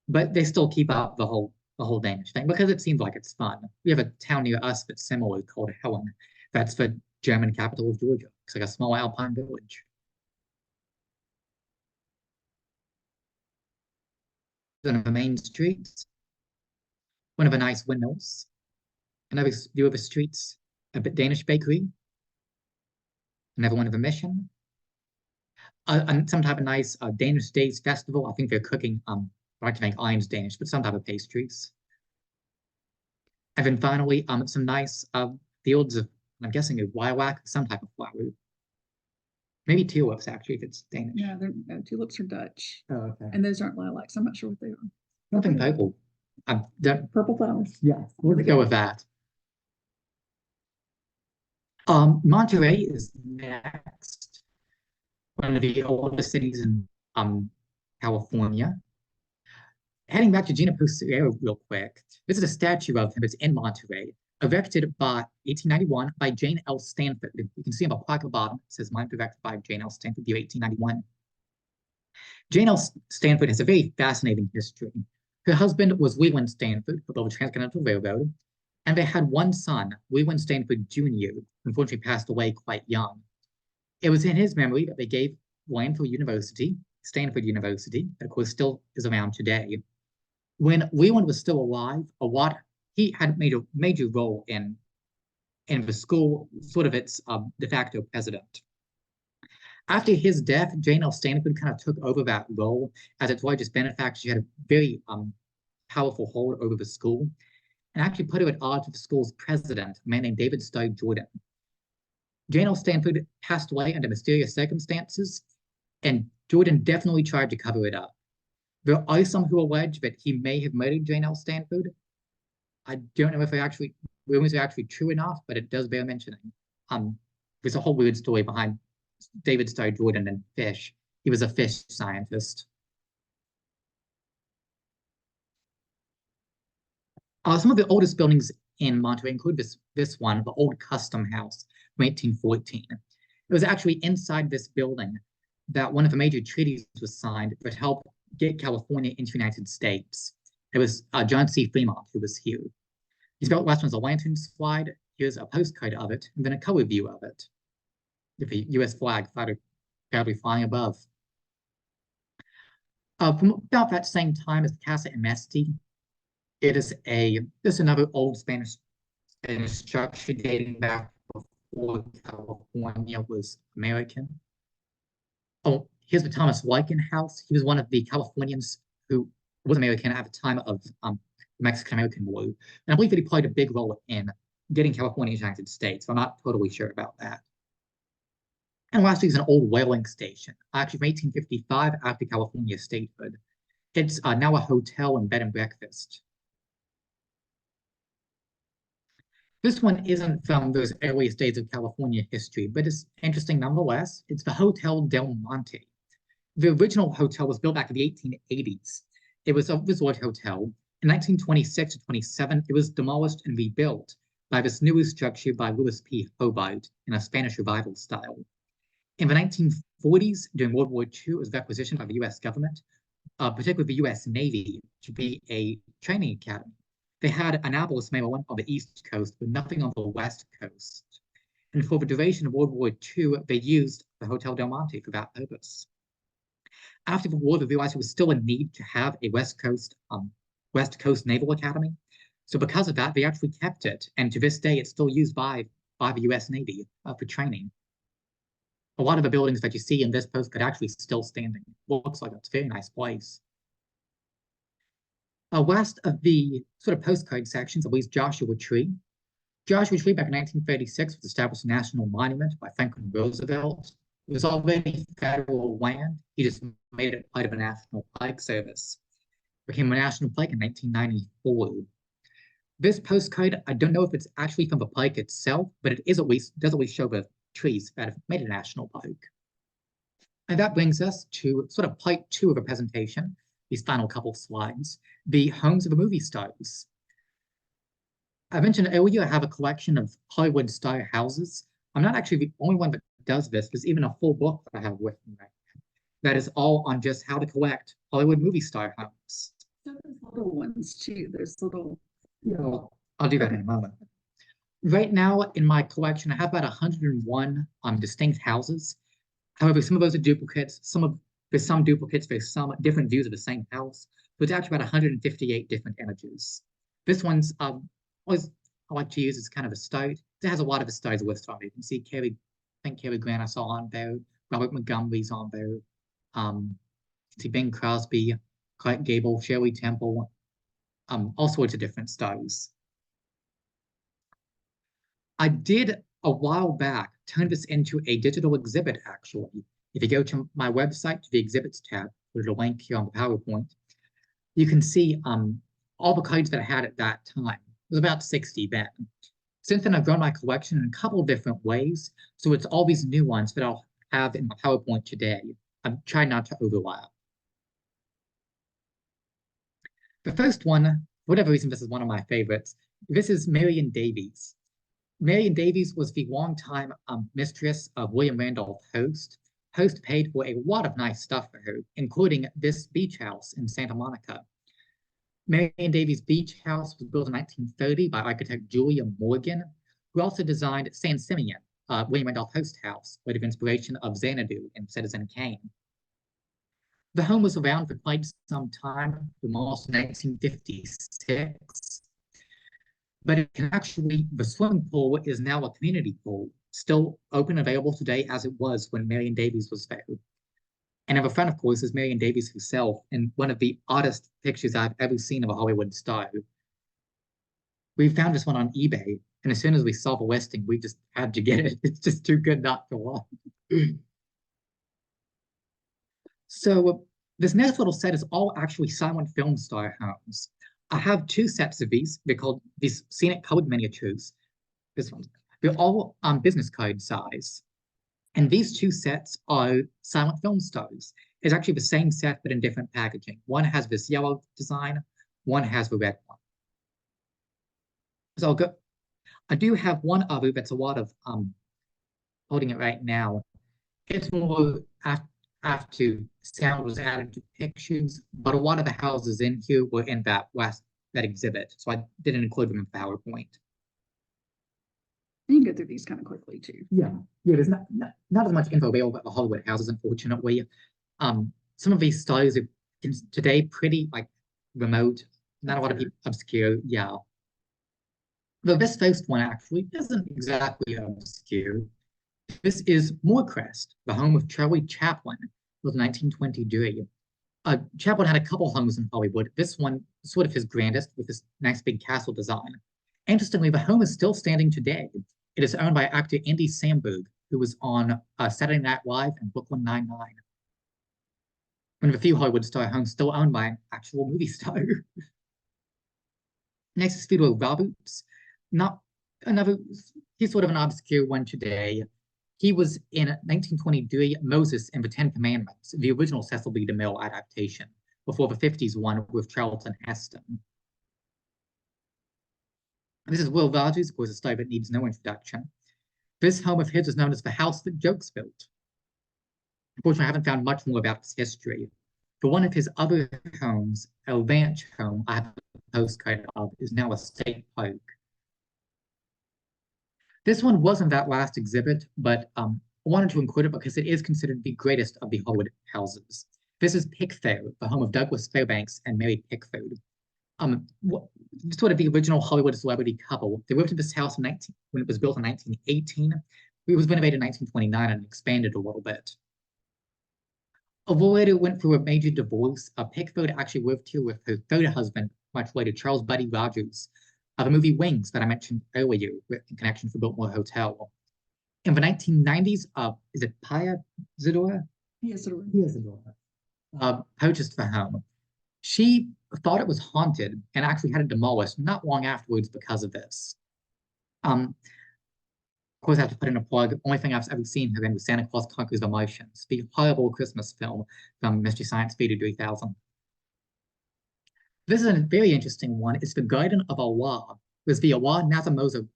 but they still keep up the whole Danish thing because it seems like it's fun. We have a town near us that's similar called Helen. That's the German capital of Georgia. It's like a small alpine village. One of the main streets, one of the nice windmills, another view of the streets, a bit Danish bakery, another one of the mission, some type of nice Danish Days festival. I think they're cooking, I like to make Iams Danish, but some type of pastries. And then finally, some nice fields of, I'm guessing, a lilac, some type of flower. Maybe tulips, actually, if it's Danish. Yeah, tulips are Dutch, Oh, okay. and those aren't lilacs. I'm not sure what they are. Something purple. Purple flowers. Yeah, we'll go with that. Monterey is next. One of the oldest cities in California. Heading back to Gina Postero real quick. This is a statue of him. It's in Monterey, erected by 1891 by Jane L. Stanford. You can see on the plaque at the bottom. It says mine erected by Jane L. Stanford, year 1891. Jane L. Stanford has a very fascinating history. Her husband was Leland Stanford, who built the Transcontinental Railroad, and they had one son, Leland Stanford Jr., who unfortunately passed away quite young. It was in his memory that they gave land for university, Stanford University, that of course still is around today. When Leland was still alive, he had made a major role in the school, sort of its de facto president. After his death, Jane L. Stanford kind of took over that role as its largest benefactor. She had a very powerful hold over the school, and actually put her at odds with the school's president, a man named David Starr Jordan. Jane L. Stanford passed away under mysterious circumstances, and Jordan definitely tried to cover it up. There are some who allege that he may have murdered Jane L. Stanford. I don't know if rumors are actually true enough, but it does bear mentioning. There's a whole weird story behind David Starr Jordan and fish. He was a fish scientist. Some of the oldest buildings in Monterey include this one, the old Custom House from 1814. It was actually inside this building that one of the major treaties was signed that helped get California into the United States. It was John C. Fremont who was here. He's got last one's a lantern slide. Here's a postcard of it, and then a color view of it. With the U.S. flag proudly flying above. From about that same time as the Casa Emesti, it is another old Spanish structure dating back before California was American. Oh, here's the Thomas Wyken House. He was one of the Californians who was American at the time of the Mexican-American War. And I believe that he played a big role in getting California into the United States. I'm not totally sure about that. And lastly is an old whaling station, actually from 1855 after California statehood. It's now a hotel and bed and breakfast. This one isn't from those earliest days of California history, but it's interesting nonetheless. It's the Hotel Del Monte. The original hotel was built back in the 1880s. It was a resort hotel. In 1926 to 27, it was demolished and rebuilt by this newer structure by Louis P. Hobart in a Spanish revival style. In the 1940s, during World War II, it was requisitioned by the U.S. government, particularly the U.S. Navy, to be a training academy. They had Annapolis, Maryland, on the East Coast, but nothing on the West Coast. And for the duration of World War II, they used the Hotel Del Monte for that purpose. After the war, they realized there was still a need to have a West Coast Naval Academy. So because of that, they actually kept it. And to this day, it's still used by the U.S. Navy for training. A lot of the buildings that you see in this postcard are actually still standing. Looks like it's a very nice place. West of the sort of postcard sections, at least Joshua Tree. Joshua Tree back in 1936 was established a national monument by Franklin Roosevelt. It was already federal land. He just made it part of a national park service. It became a national park in 1994. This postcard, I don't know if it's actually from the park itself, but it is does at least show the trees that have made a national park. And that brings us to sort of part 2 of the presentation, these final couple slides, the homes of the movie stars. I mentioned earlier I have a collection of Hollywood star houses. I'm not actually the only one that does this. There's even a full book that I have with me right now that is all on just how to collect Hollywood movie star homes. There's little ones too. There's little. I'll do that in a moment. Right now in my collection, I have about 101 distinct houses. However, some of those are duplicates. There's some duplicates. There's some different views of the same house. So it's actually about 158 different images. This one's always I like to use as kind of a start. It has a lot of the stars listed on it. You can see I think Cary Grant I saw on there. Robert Montgomery's on there. You can see Bing Crosby, Clark Gable, Shirley Temple, all sorts of different stars. I did a while back turn this into a digital exhibit, actually. If you go to my website, to the exhibits tab, there's a link here on the PowerPoint, you can see all the cards that I had at that time. It was about 60 then. Since then, I've grown my collection in a couple of different ways. So it's all these new ones that I'll have in my PowerPoint today. I'm trying not to overlap. The first one, for whatever reason, this is one of my favorites. This is Marion Davies. Marion Davies was the longtime mistress of William Randolph Hearst. Hearst paid for a lot of nice stuff for her, including this beach house in Santa Monica. Marion Davies' beach house was built in 1930 by architect Julia Morgan, who also designed San Simeon, William Randolph Hearst house, with the inspiration of Xanadu in Citizen Kane. The home was around for quite some time, from almost 1956. But it can actually, the swimming pool is now a community pool, still open and available today as it was when Marion Davies was there. And in the front, of course, is Marion Davies herself in one of the oddest pictures I've ever seen of a Hollywood star. We found this one on eBay, and as soon as we saw the listing, we just had to get it. It's just too good not to want. So this next little set is all actually silent film star homes. I have 2 sets of these. They're called these scenic colored miniatures. This one. They're all business card size. And these 2 sets are silent film stars. It's actually the same set, but in different packaging. One has this yellow design, one has the red one. So I'll go. I do have one other that's a lot of holding it right now. It's more after sound was added to pictures, but a lot of the houses in here were in that exhibit, so I didn't include them in PowerPoint. You can go through these kind of quickly too. Yeah, there's not as much info available about the Hollywood houses, unfortunately. Some of these stars are today pretty like remote, not a lot of people obscure, yeah. Though this first one actually isn't exactly obscure. This is Moorcrest, the home of Charlie Chaplin, was 1923. Chaplin had a couple homes in Hollywood. This one, sort of his grandest, with this nice big castle design. Interestingly, the home is still standing today. It is owned by actor Andy Samberg, who was on Saturday Night Live and Brooklyn Nine-Nine. One of the few Hollywood star homes still owned by an actual movie star. Next is Theodore Roberts. Not another, he's sort of an obscure one today. He was in 1923 Moses and the Ten Commandments, the original Cecil B. DeMille adaptation, before the 50s one with Charlton Heston. This is Will Rogers, of course, a star that needs no introduction. This home of his is known as the house that Jokes built. Unfortunately, I haven't found much more about its history. For one of his other homes, a ranch home I have a postcard of, is now a state park. This one wasn't that last exhibit, but I wanted to include it because it is considered the greatest of the Hollywood houses. This is Pickfair, the home of Douglas Fairbanks and Mary Pickford. Sort of the original Hollywood celebrity couple. They lived in this house when it was built in 1918. It was renovated in 1929 and expanded a little bit. Although later went through a major divorce, Pickford actually lived here with her third husband much later, Charles Buddy Rogers, The movie Wings that I mentioned earlier in connection for Biltmore Hotel. In the 1990s, is it Pia Zadora? Yes, it was. Pia Zadora purchased the home. She thought it was haunted and actually had it demolished not long afterwards because of this. Of course, I have to put in a plug. The only thing I've ever seen her in was Santa Claus Conquers the Martians, the horrible Christmas film from Mystery Science Theater 3000. This is a very interesting one. It's the Garden of Allah. It was the Allah Nazimova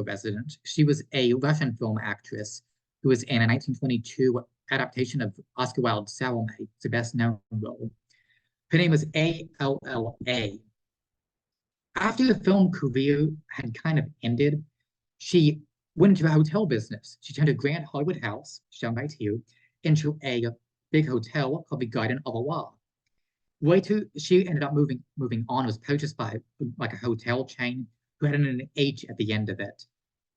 resident. She was a Russian film actress who was in a 1922 adaptation of Oscar Wilde's Salome, the best known role. Her name was A.L.L.A. After the film career had kind of ended, she went into the hotel business. She turned a grand Hollywood house, shown right here, into a big hotel called the Garden of Allah. Later, she ended up moving on, was purchased by like a hotel chain who had an H at the end of it.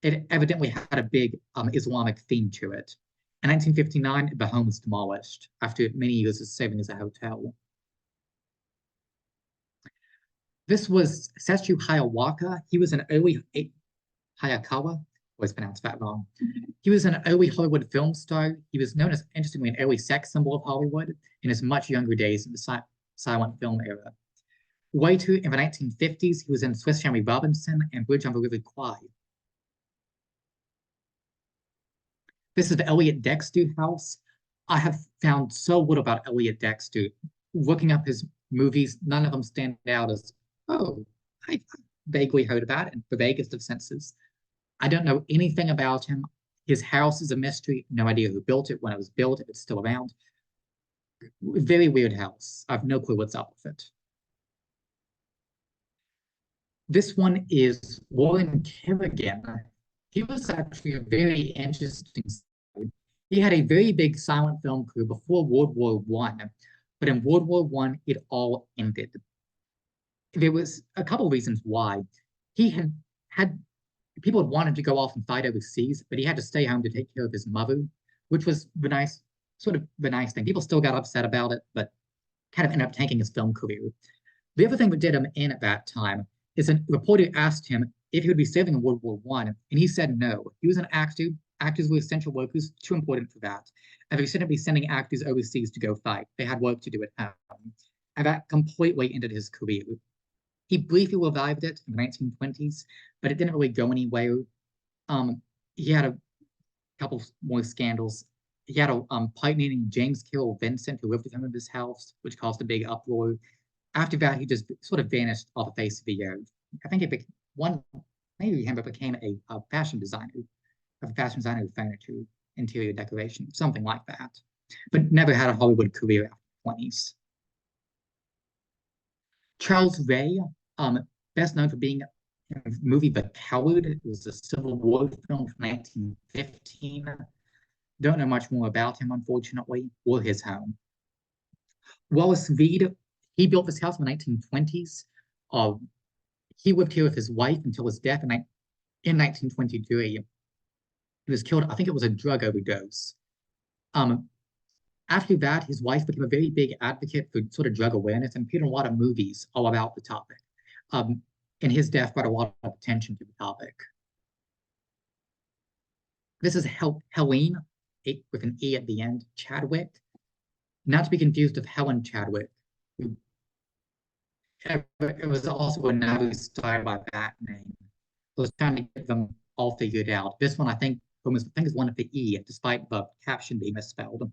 It evidently had a big Islamic theme to it. In 1959, the home was demolished after many years of serving as a hotel. This was Setsu Hayakawa. He was an early Hayakawa. Always pronounced that wrong. He was an early Hollywood film star. He was known as, interestingly, an early sex symbol of Hollywood in his much younger days in the silent film era. Later, in the 1950s, he was in Swiss Family Robinson and Bridge on the River Kwai. This is the Elliot Dexter house. I have found so little about Elliot Dexter. Looking up his movies, none of them stand out as, oh, I vaguely heard about it in the vaguest of senses. I don't know anything about him. His house is a mystery. No idea who built it, when it was built, if it's still around. Very weird house. I have no clue what's up with it. This one is Warren Kerrigan. He was actually a very interesting story. He had a very big silent film crew before World War I, but in World War I, it all ended. There was a couple of reasons why. He had people had wanted to go off and fight overseas, but he had to stay home to take care of his mother, which was the nice thing. People still got upset about it, but kind of ended up tanking his film career. The other thing that did him in at that time is a reporter asked him if he would be serving in World War I, and he said no. He was an actor. Actors were essential workers, too important for that. And they shouldn't be sending actors overseas to go fight. They had work to do at home. And that completely ended his career. He briefly revived it in the 1920s, but it didn't really go anywhere. He had a couple more scandals. He had a partner named James Carroll Vincent who lived with him in his house, which caused a big uproar. After that, he just sort of vanished off the face of the earth. I think it became a fashion designer of furniture, interior decoration, something like that, but never had a Hollywood career after the 20s. Charles Ray, best known for being in the movie The Coward. It was a Civil War film from 1915. Don't know much more about him, unfortunately, or his home. Wallace Reid, he built this house in the 1920s. He lived here with his wife until his death in 1923. He was killed, I think it was a drug overdose. After that, his wife became a very big advocate for sort of drug awareness and appeared in a lot of movies all about the topic. And his death brought a lot of attention to the topic. This is Helene, with an E at the end, Chadwick, not to be confused with Helen Chadwick, who it was also another star by that name. I was trying to get them all figured out. This one, I think is one of the E, despite the caption being misspelled.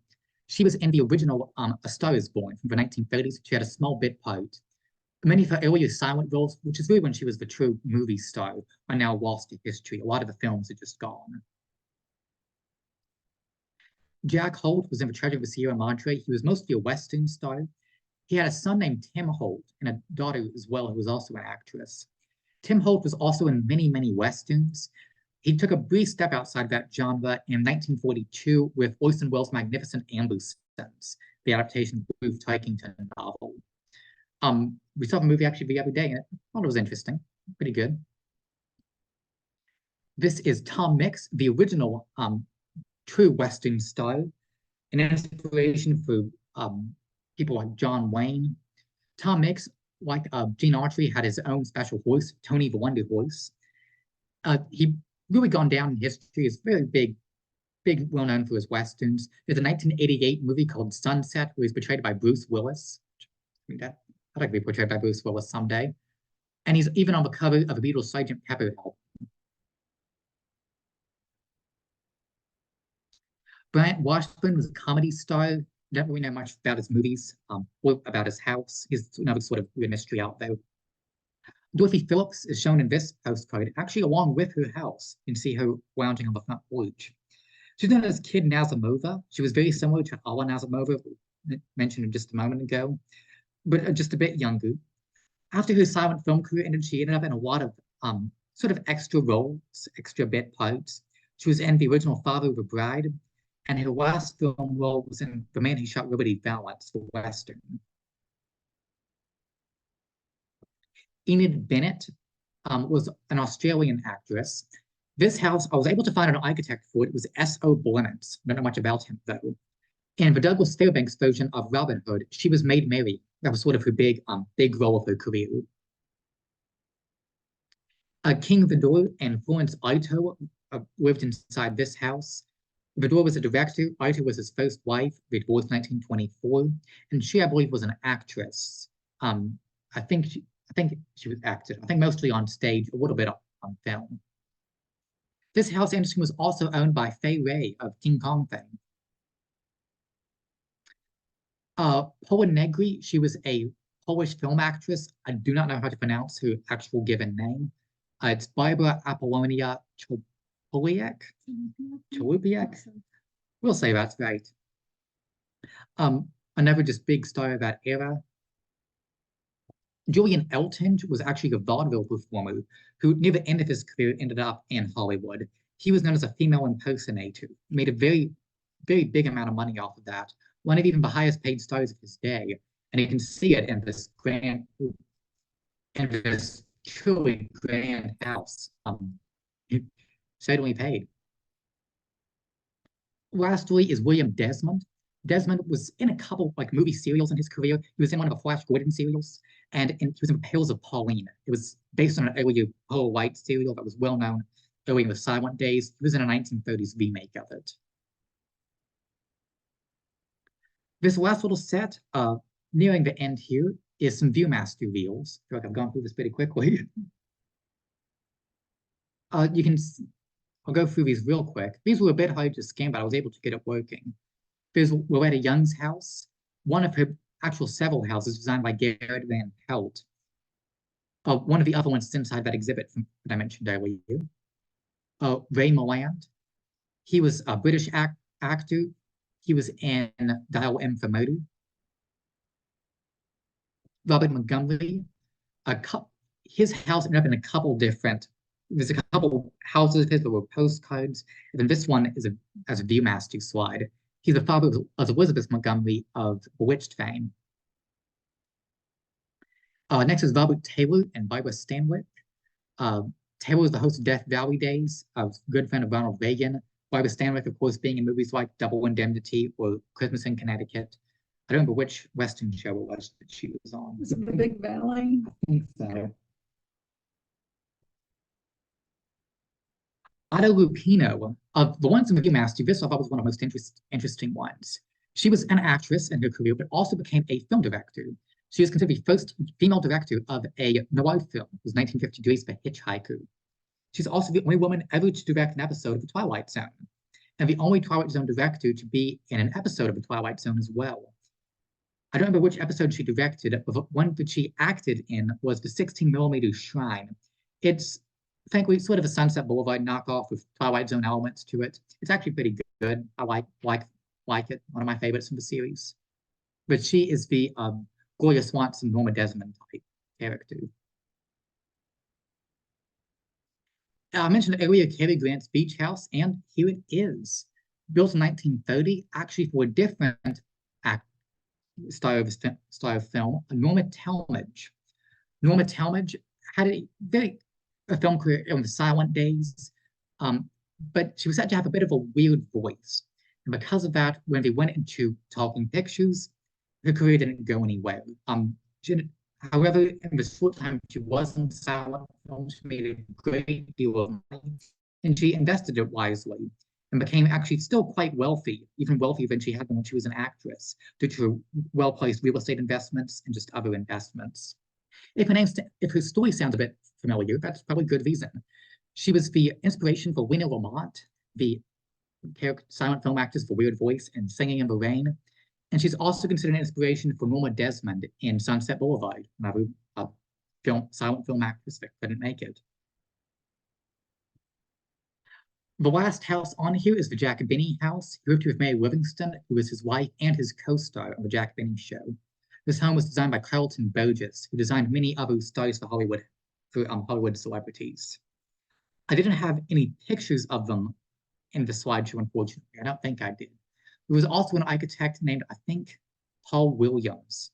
She was in the original A Star Is Born from the 1930s. She had a small bit part. Many of her earlier silent roles, which is really when she was the true movie star, are now lost to history. A lot of the films are just gone. Jack Holt was in The Treasure of the Sierra Madre. He was mostly a Western star. He had a son named Tim Holt and a daughter as well, who was also an actress. Tim Holt was also in many, many Westerns. He took a brief step outside that genre in 1942 with Orson Welles' magnificent Amber Sons, the adaptation of the Ruth Tarkington novel. We saw the movie actually the other day, and I thought it was interesting, pretty good. This is Tom Mix, the original true Western star, an inspiration for people like John Wayne. Tom Mix Gene Autry had his own special horse, Tony the Wonder Horse. He really gone down in history as very big, well known for his westerns. There's a 1988 movie called Sunset, where he's portrayed by Bruce Willis. I'd like to be portrayed by Bruce Willis someday. And he's even on the cover of the Beatles' Sgt. Pepper album. Bryant Washburn was a comedy star. Don't really know much about his movies or about his house. He's another sort of weird mystery out there. Dorothy Phillips is shown in this postcard, actually along with her house. You can see her lounging on the front porch. She's known as Kid Nazimova. She was very similar to Alla Nazimova, mentioned just a moment ago, but just a bit younger. After her silent film career ended, she ended up in a lot of sort of extra roles, extra bit parts. She was in The Original Father of a Bride, and her last film role was in The Man Who Shot Liberty Valance, the Western. Enid Bennett was an Australian actress. This house, I was able to find an architect for it. It was S.O. Blenitz. Don't know much about him, though. In the Douglas Fairbanks version of Robin Hood, she was Maid Mary. That was sort of her big role of her career. King Vidor and Florence Ito lived inside this house. Vidor was a director. Ito was his first wife. They divorced in 1924, and she, I believe, was an actress. I think she was acted. I think mostly on stage, a little bit on film. This house, interesting, was also owned by Fay Wray of King Kong fame. Paula Negri, she was a Polish film actress. I do not know how to pronounce her actual given name. It's Barbara Apollonia Chalupiak. We'll say that's right. Another just big star of that era. Julian Elton was actually a vaudeville performer who, near the end of his career, ended up in Hollywood. He was known as a female impersonator, made a very, very big amount of money off of that. One of even the highest paid stars of his day. And you can see it in this truly grand house. Certainly paid. Lastly is William Desmond. Desmond was in a couple movie serials in his career. He was in one of the Flash Gordon serials, and he was in Tales of Pauline. It was based on an earlier Pearl White serial that was well known early in the silent days. He was in a 1930s remake of it. This last little set, nearing the end here, is some Viewmaster reels. I feel like I've gone through this pretty quickly. I'll go through these real quick. These were a bit hard to scan, but I was able to get it working. There's Loretta Young's house. One of her actual several houses designed by Gerard Van Pelt. One of the other ones is inside that exhibit that I mentioned earlier. Ray Milland. He was a British actor. He was in Dial M for Murder. Robert Montgomery. His house ended up in a couple different. There's a couple houses of his that were postcards, and then this one is as a Viewmaster slide. He's the father of Elizabeth Montgomery of Bewitched fame. Next is Robert Taylor and Barbara Stanwyck. Taylor was the host of Death Valley Days, a good friend of Ronald Reagan. Barbara Stanwyck, of course, being in movies like Double Indemnity or Christmas in Connecticut. I don't remember which Western show it was that she was on. Was it The Big Valley? I think so. Ada Lupino, of the ones in the Viewmaster, this I thought was one of the most interesting ones. She was an actress in her career, but also became a film director. She was considered the first female director of a noir film. It was 1952's The Hitchhiker. She's also the only woman ever to direct an episode of The Twilight Zone, and the only Twilight Zone director to be in an episode of The Twilight Zone as well. I don't remember which episode she directed, but the one that she acted in was the 16mm Shrine. It's frankly sort of a Sunset Boulevard knockoff with Twilight Zone elements to it. It's actually pretty good. I like it. One of my favorites from the series. But she is the Gloria Swanson, Norma Desmond type character. I mentioned earlier Cary Grant's Beach House, and here it is. Built in 1930, actually for a different style of film, Norma Talmadge. Norma Talmadge had a film career in the silent days, but she was said to have a bit of a weird voice. And because of that, when they went into talking pictures, her career didn't go anywhere. However, in the short time she was in silent film, she made a great deal of money, and she invested it wisely and became actually still quite wealthy, even wealthier than she had been when she was an actress, due to her well-placed real estate investments and just other investments. If her story sounds a bit familiar, that's probably good reason. She was the inspiration for Winnie Lamont, the silent film actress for Weird Voice and Singing in the Rain. And she's also considered an inspiration for Norma Desmond in Sunset Boulevard, another silent film actress that couldn't make it. The last house on here is the Jack Benny house, here with Mary Livingston, who was his wife and his co-star on the Jack Benny show. This home was designed by Carlton Burgess, who designed many other stars for Hollywood celebrities. I didn't have any pictures of them in the slideshow, unfortunately. I don't think I did. There was also an architect named, I think, Paul Williams,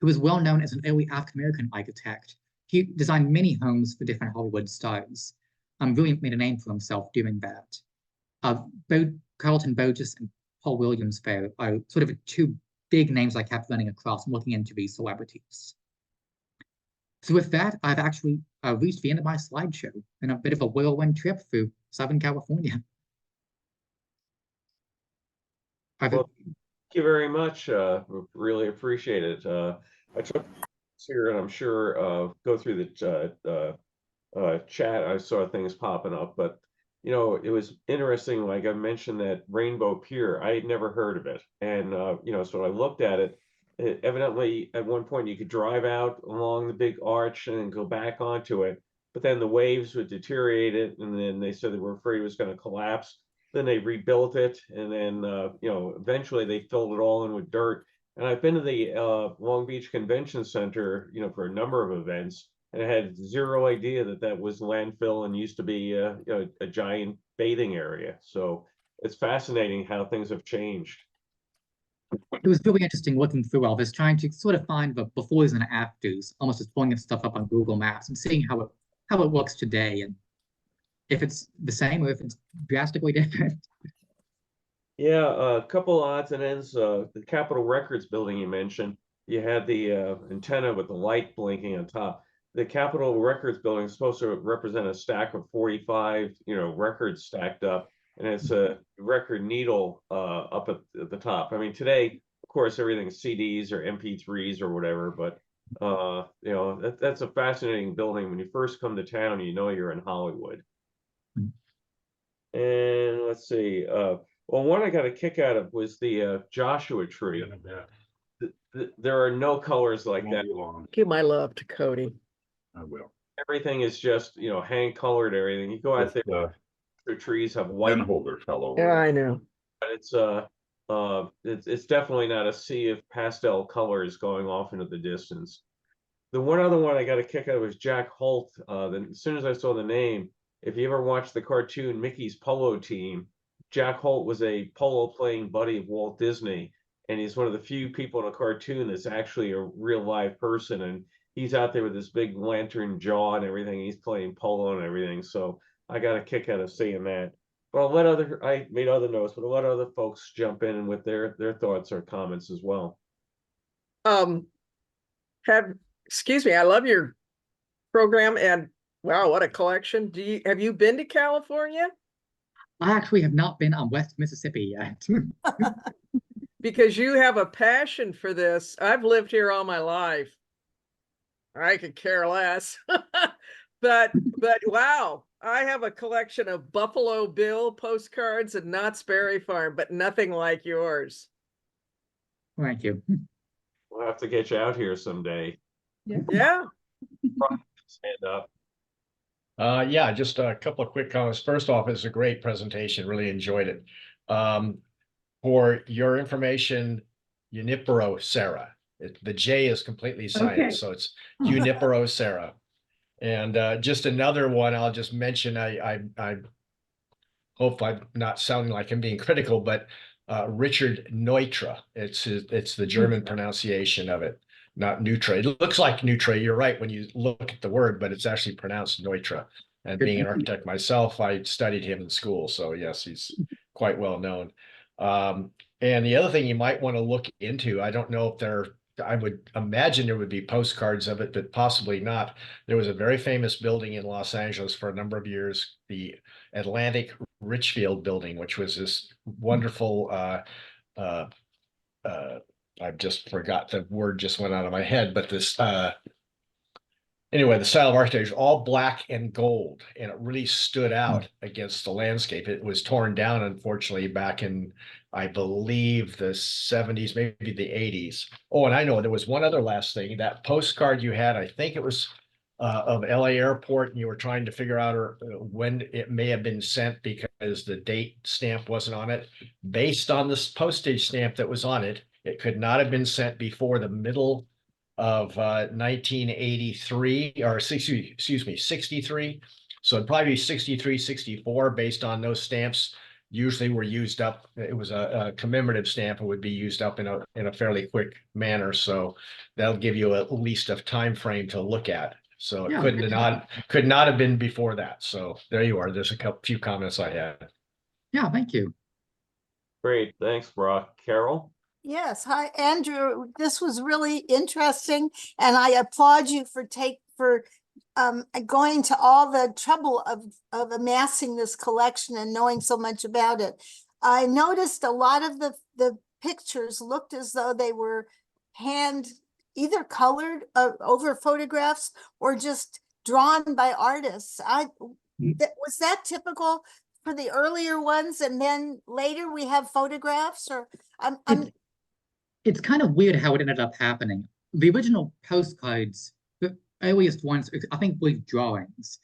who was well known as an early African-American architect. He designed many homes for different Hollywood stars. Really made a name for himself doing that. Both Carlton Burgess and Paul Williams there are sort of two big names I kept running across and looking into these celebrities. So with that, I've actually reached the end of my slideshow and a bit of a whirlwind trip through Southern California. Well, thank you very much. Really appreciate it. I took this here, and I'm sure go through the chat. I saw things popping up, but you know, it was interesting. Like I mentioned, that Rainbow Pier, I had never heard of it, and you know, so I looked at it. Evidently, at one point, you could drive out along the big arch and then go back onto it, but then the waves would deteriorate it, and then they said they were afraid it was going to collapse. Then they rebuilt it, and then you know, eventually they filled it all in with dirt. And I've been to the Long Beach Convention Center, you know, for a number of events, and I had zero idea that that was landfill and used to be you know, a giant bathing area. So it's fascinating how things have changed. It was really interesting looking through all this, trying to sort of find the befores and afters, almost just pulling stuff up on Google Maps and seeing how it looks today, and if it's the same or if it's drastically different. Yeah, a couple odds and ends. The Capitol Records building you mentioned, you had the antenna with the light blinking on top. The Capitol Records building is supposed to represent a stack of 45, you know, records stacked up, and it's a record needle up at the top. I mean, today, of course, everything's CDs or MP3s or whatever, but you know, that's a fascinating building. When you first come to town, you know you're in Hollywood. And let's see. Well, one I got a kick out of was the Joshua tree. There are no colors like that. Give my love to Cody. I will. Everything is just, you know, hand colored. Everything. You go out there, the trees have white. Holder fellow. Yeah, I know. But it's definitely not a sea of pastel colors going off into the distance. The one other one I got a kick out of was Jack Holt. As soon as I saw the name, if you ever watched the cartoon Mickey's Polo Team, Jack Holt was a polo playing buddy of Walt Disney, and he's one of the few people in a cartoon that's actually a real live person, and he's out there with this big lantern jaw and everything. He's playing polo and everything, so I got a kick out of seeing that. But I made other notes, but I'll let other folks jump in with their thoughts or comments as well. Excuse me, I love your program, and wow, what a collection. Have you been to California? I actually have not been on West Mississippi yet. Because you have a passion for this. I've lived here all my life. I could care less. but wow, I have a collection of Buffalo Bill postcards and Knott's Berry Farm, but nothing like yours. Thank you. We'll have to get you out here someday. Yeah. Stand up. Yeah, just a couple of quick comments. First off, it's a great presentation. Really enjoyed it. For your information, Junipero the J is completely silent, Okay. so it's Junipero. And just another one I'll just mention. I hope I'm not sounding like I'm being critical, but Richard Neutra. It's the German pronunciation of it. Not Neutra. It looks like Neutra. You're right when you look at the word, but it's actually pronounced Neutra. And being an architect myself, I studied him in school. So yes, he's quite well known. And the other thing you might want to look into, I don't know if they're I would imagine there would be postcards of it, but possibly not. There was a very famous building in Los Angeles for a number of years, the Atlantic Richfield building, which was this wonderful, I've just forgot, the word just went out of my head, but this, anyway, the style of architecture is all black and gold, and it really stood out against the landscape. It was torn down, unfortunately, back in, I believe, the 70s, maybe the 80s. Oh, and I know there was one other last thing. That postcard you had, I think it was of LA Airport, and you were trying to figure out when it may have been sent because the date stamp wasn't on it. Based on this postage stamp that was on it, it could not have been sent before the middle of 1983 or excuse me, 63. So it'd probably be 63, 64 based on those stamps. Usually were used up. It was a commemorative stamp and would be used up in a fairly quick manner. So that'll give you at least a time frame to look at. So it Yeah. could not have been before that. So there you are. There's a few comments I had. Yeah, thank you. Great, thanks, Brock. Carol? Yes, hi, Andrew. This was really interesting, and I applaud you for going to all the trouble of amassing this collection and knowing so much about it. I noticed a lot of the pictures looked as though they were either colored over photographs or just drawn by artists. Was that typical for the earlier ones, and then later we have photographs? Or It's kind of weird how it ended up happening. The original postcards, the earliest ones, I think, were drawings.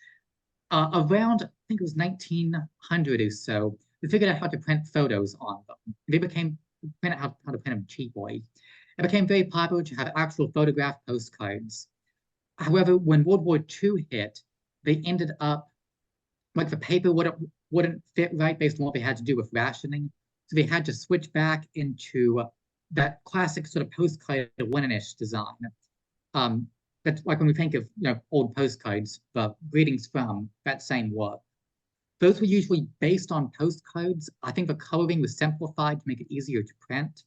Around, I think it was 1900 or so, they figured out how to print photos on them. They figured out how to print them cheaply. It became very popular to have actual photograph postcards. However, when World War II hit, they ended up, like, the paper wouldn't fit right based on what they had to do with rationing. So they had to switch back into that classic sort of postcard linen-ish design. That's like when we think of old postcards, but greetings from, that same work. Those were usually based on postcards. I think the coloring was simplified to make it easier to print.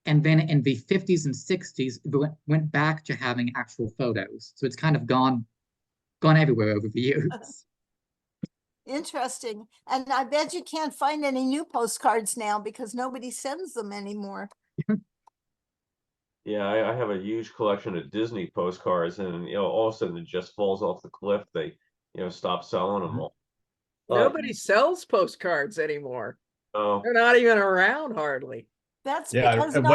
And then in the 50s and 60s, it went back to having actual photos. So it's kind of gone everywhere over the years. interesting. And I bet you can't find any new postcards now because nobody sends them anymore. Yeah, I have a huge collection of Disney postcards, and all of a sudden it just falls off the cliff. They stop selling them all. Nobody sells postcards anymore. Oh, They're not even around hardly. That's Yeah, because and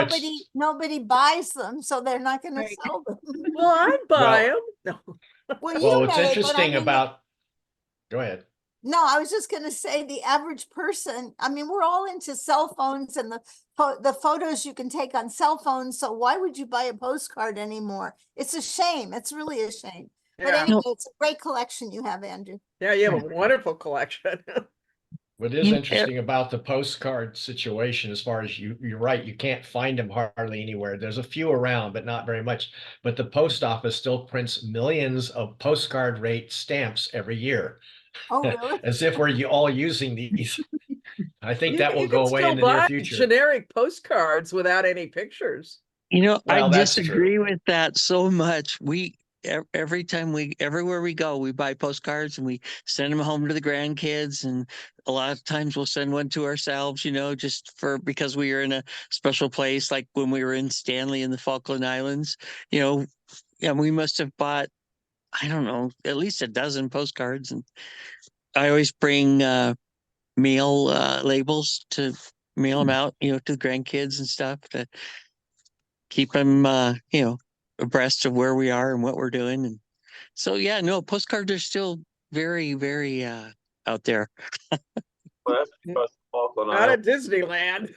nobody buys them, so they're not going to sell them. Well, I'd buy them. No. Well, Well, you what's may, but I interesting mean, about, go ahead. no, I was just going to say the average person, I mean, we're all into cell phones and the photos you can take on cell phones. So why would you buy a postcard anymore? It's a shame. It's really a shame. But Yeah. anyway, it's a great collection you have, Andrew. Yeah, you have a wonderful collection. What is interesting about the postcard situation, as far as you're right, you can't find them hardly anywhere. There's a few around, but not very much. But the post office still prints millions of postcard rate stamps every year. Oh, really? As if we're all using these. I think that will You go can away still in the near buy future. generic postcards without any pictures. Well, I that's disagree true. with that so much. Everywhere we go, we buy postcards and we send them home to the grandkids. And a lot of times we'll send one to ourselves, just because we are in a special place, like when we were in Stanley in the Falkland Islands, and we must have bought, I don't know, at least a dozen postcards. And I always bring mail labels to mail them out, to the grandkids and stuff to keep them, abreast of where we are and what we're doing. And so, yeah, no, postcards are still very, very out there. well, that's because Falkland Not at Islands. Disneyland.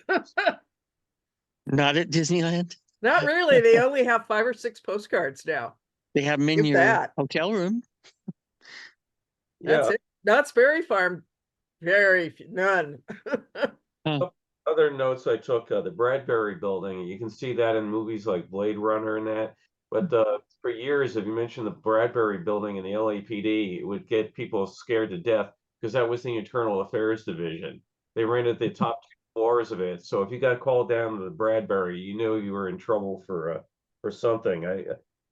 Not at Disneyland. Not really. They only have 5 or 6 postcards now. They have them in Give your that. hotel room. That's Yeah. it. Knott's Berry Farm, none. Other notes I took, the Bradbury building, you can see that in movies like Blade Runner and that. But for years, if you mentioned the Bradbury building in the LAPD, it would get people scared to death because that was the Internal Affairs Division. They rented the top 2 floors of it. So if you got called down to the Bradbury, you knew you were in trouble for or something.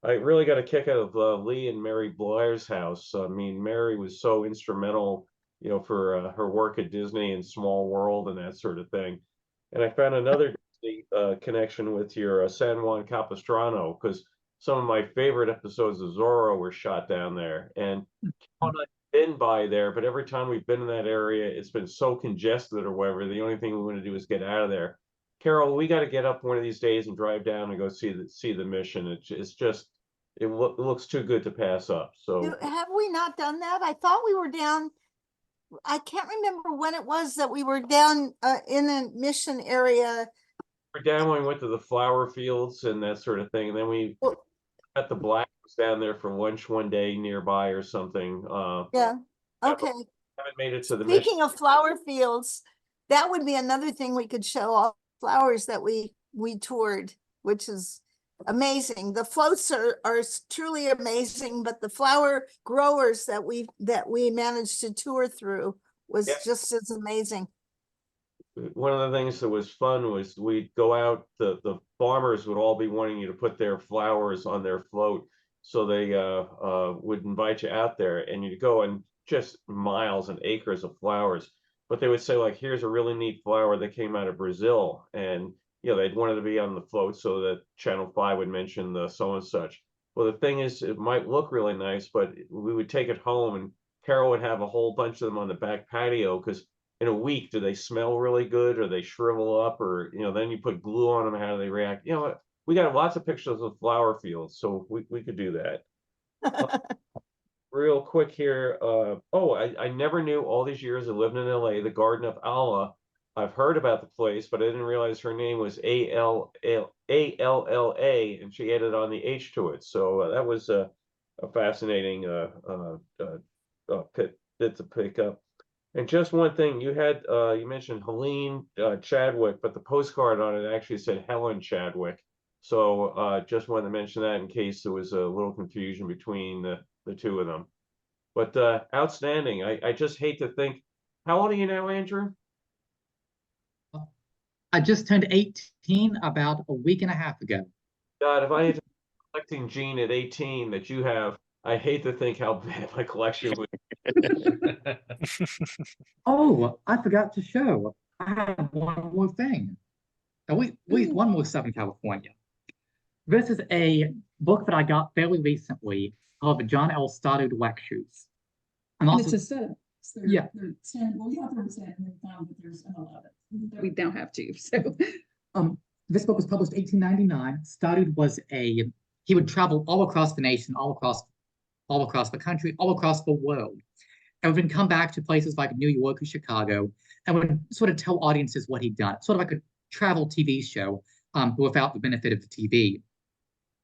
I really got a kick out of Lee and Mary Blair's house. I mean, Mary was so instrumental, you know, for her work at Disney and Small World and that sort of thing. And I found another Disney, connection with your San Juan Capistrano, because some of my favorite episodes of Zorro were shot down there. And I've been by there, but every time we've been in that area, it's been so congested or whatever. The only thing we want to do is get out of there. Carol, we got to get up one of these days and drive down and go see the mission. It's just it looks too good to pass up. So Have we not done that? I thought we were down. I can't remember when it was that we were down in a mission area. we're down when we went to the flower fields and that sort of thing. And then we Well- got the Blacks down there for lunch one day nearby or something. Yeah, okay. Haven't made it to the mission. Speaking of flower fields, that would be another thing we could show, all the flowers that we toured, which is amazing. The floats are truly amazing, but the flower growers that we managed to tour through was Yeah. just as amazing. One of the things that was fun was we'd go out, the farmers would all be wanting you to put their flowers on their float. So they would invite you out there and you'd go and just miles and acres of flowers. But they would say, like, here's a really neat flower that came out of Brazil. And, you know, they'd wanted to be on the float so that Channel 5 would mention the so and such. Well, the thing is, it might look really nice, but we would take it home and Carol would have a whole bunch of them on the back patio because in a week, do they smell really good or they shrivel up, or, you know, then you put glue on them, how do they react? You know what? We got lots of pictures of flower fields, so we could do that. Real quick here. I never knew all these years of living in LA, the Garden of Allah. I've heard about the place, but I didn't realize her name was Alla, and she added on the H to it. So that was a fascinating bit to pick up. And just one thing, you had you mentioned Helene Chadwick, but the postcard on it actually said Helen Chadwick. So just wanted to mention that in case there was a little confusion between the two of them. But outstanding. I just hate to think. How old are you now, Andrew? I just turned 18 about a week and a half ago. God, if I had a collecting gene at 18 that you have, I hate to think how bad my collection would be. Oh, I forgot to show. I have one more thing. One more stuff in California. This is a book that I got fairly recently called the John L. Stoddard Lectures. And it's a set. Yeah. Well, we have to understand, and we found that there's an 11 that we now have to, so. This book was published 1899. Stoddard was he would travel all across the nation, all across the country, all across the world, and would come back to places like New York or Chicago, and would sort of tell audiences what he'd done, sort of like a travel TV show, without the benefit of the TV.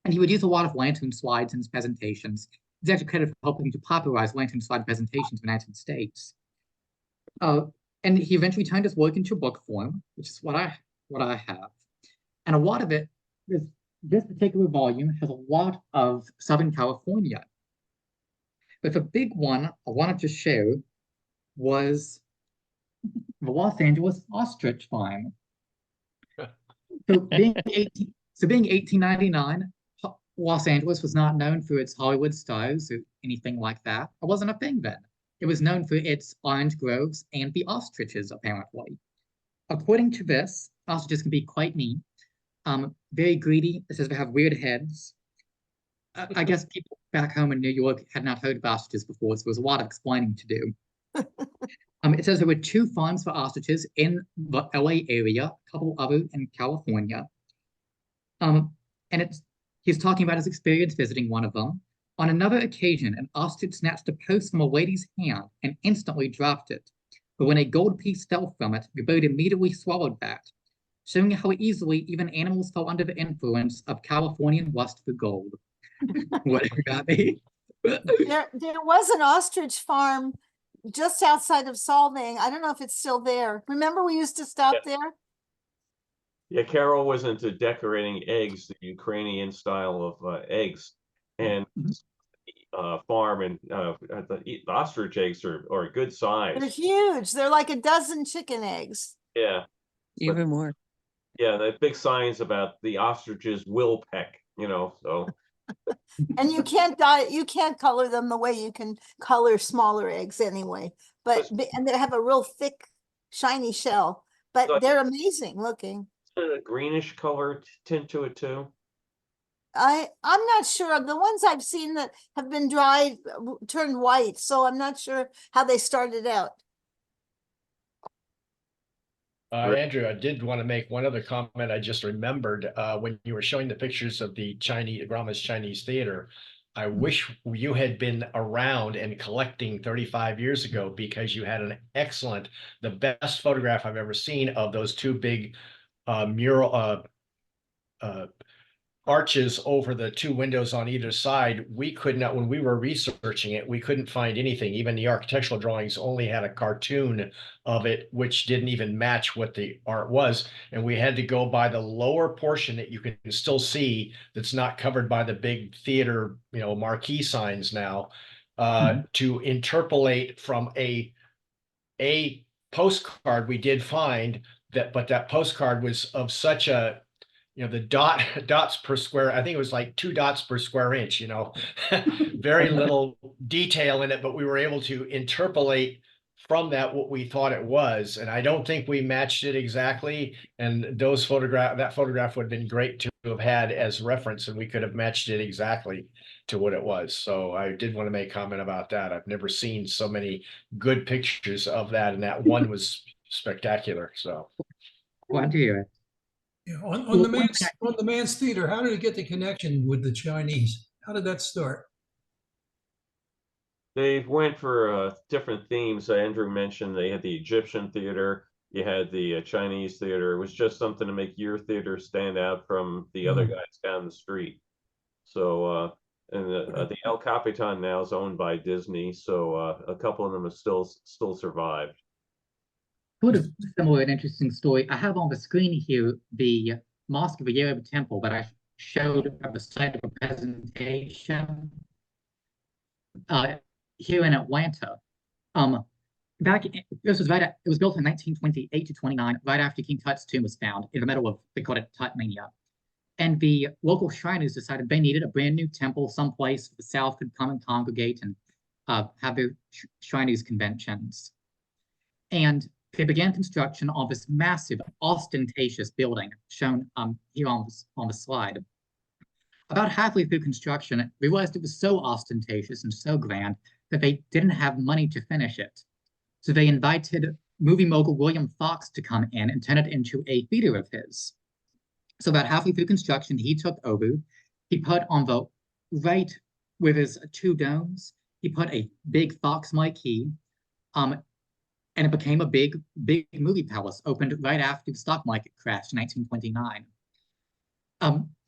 And he would use a lot of lantern slides in his presentations. He's actually credited for helping to popularize lantern slide presentations in the United States. And he eventually turned his work into book form, which is what I have. And a lot of it, this particular volume has a lot of Southern California. But the big one I wanted to show was the Los Angeles ostrich farm. So being 1899, Los Angeles was not known for its Hollywood stars or anything like that. It wasn't a thing then. It was known for its orange groves and the ostriches, apparently. According to this, ostriches can be quite mean, very greedy. It says they have weird heads. I guess people back home in New York had not heard of ostriches before, so there was a lot of explaining to do. It says there were 2 farms for ostriches in the LA area, a couple other in California. And he's talking about his experience visiting one of them. On another occasion, an ostrich snatched a post from a lady's hand and instantly dropped it. But when a gold piece fell from it, the bird immediately swallowed that, showing how easily even animals fell under the influence of Californian lust for gold. Whatever that means. There was an ostrich farm just outside of Solvang. I don't know if it's still there. Remember we used to stop there? Yeah, Carol was into decorating eggs, the Ukrainian style of eggs, and farm, and the ostrich eggs are a good size. They're huge. They're like a dozen chicken eggs. Yeah, Even more. yeah, the big signs about the ostriches will peck, you know, so. And you can't color them the way you can color smaller eggs anyway. But, and they have a real thick, shiny shell, So but they're amazing looking. a greenish color tint to it too. I'm not sure. The ones I've seen that have been dried turned white, so I'm not sure how they started out. Andrew, I did want to make one other comment. I just remembered when you were showing the pictures of the Grandma's Chinese Theater. I wish you had been around and collecting 35 years ago, because you had an excellent, the best photograph I've ever seen of those two big mural arches over the two windows on either side. We could not, when we were researching it, we couldn't find anything. Even the architectural drawings only had a cartoon of it, which didn't even match what the art was. And we had to go by the lower portion that you can still see that's not covered by the big theater, marquee signs now, to interpolate from a postcard we did find that, but that postcard was of such a, the dots per square, I think it was like 2 dots per square inch, very little detail in it, but we were able to interpolate from that what we thought it was. And I don't think we matched it exactly. And that photograph would have been great to have had as reference, and we could have matched it exactly to what it was. So I did want to make a comment about that. I've never seen so many good pictures of that, and that one was spectacular. So Glad to hear it. Yeah, on the Man's Theater, how did it get the connection with the Chinese? How did that start? They went for different themes. Andrew mentioned they had the Egyptian theater, you had the Chinese theater. It was just something to make your theater stand out from the other guys down the street. So, and the El Capitan now is owned by Disney, so a couple of them have still survived. Sort of similar and interesting story. I have on the screen here the Mosque of the Arab Temple that I showed at the site of a presentation here in Atlanta. It was built in 1928 to 29, right after King Tut's tomb was found, in the middle of, they called it Tutmania. And the local Shriners decided they needed a brand new temple, someplace the South could come and congregate and have their Shriners conventions. And they began construction of this massive, ostentatious building shown here on the slide. About halfway through construction, they realized it was so ostentatious and so grand that they didn't have money to finish it. So they invited movie mogul William Fox to come in and turn it into a theater of his. So about halfway through construction, he took over. He put on the right with his 2 domes, he put a big Fox marquee, and it became a big movie palace, opened right after the stock market crashed in 1929.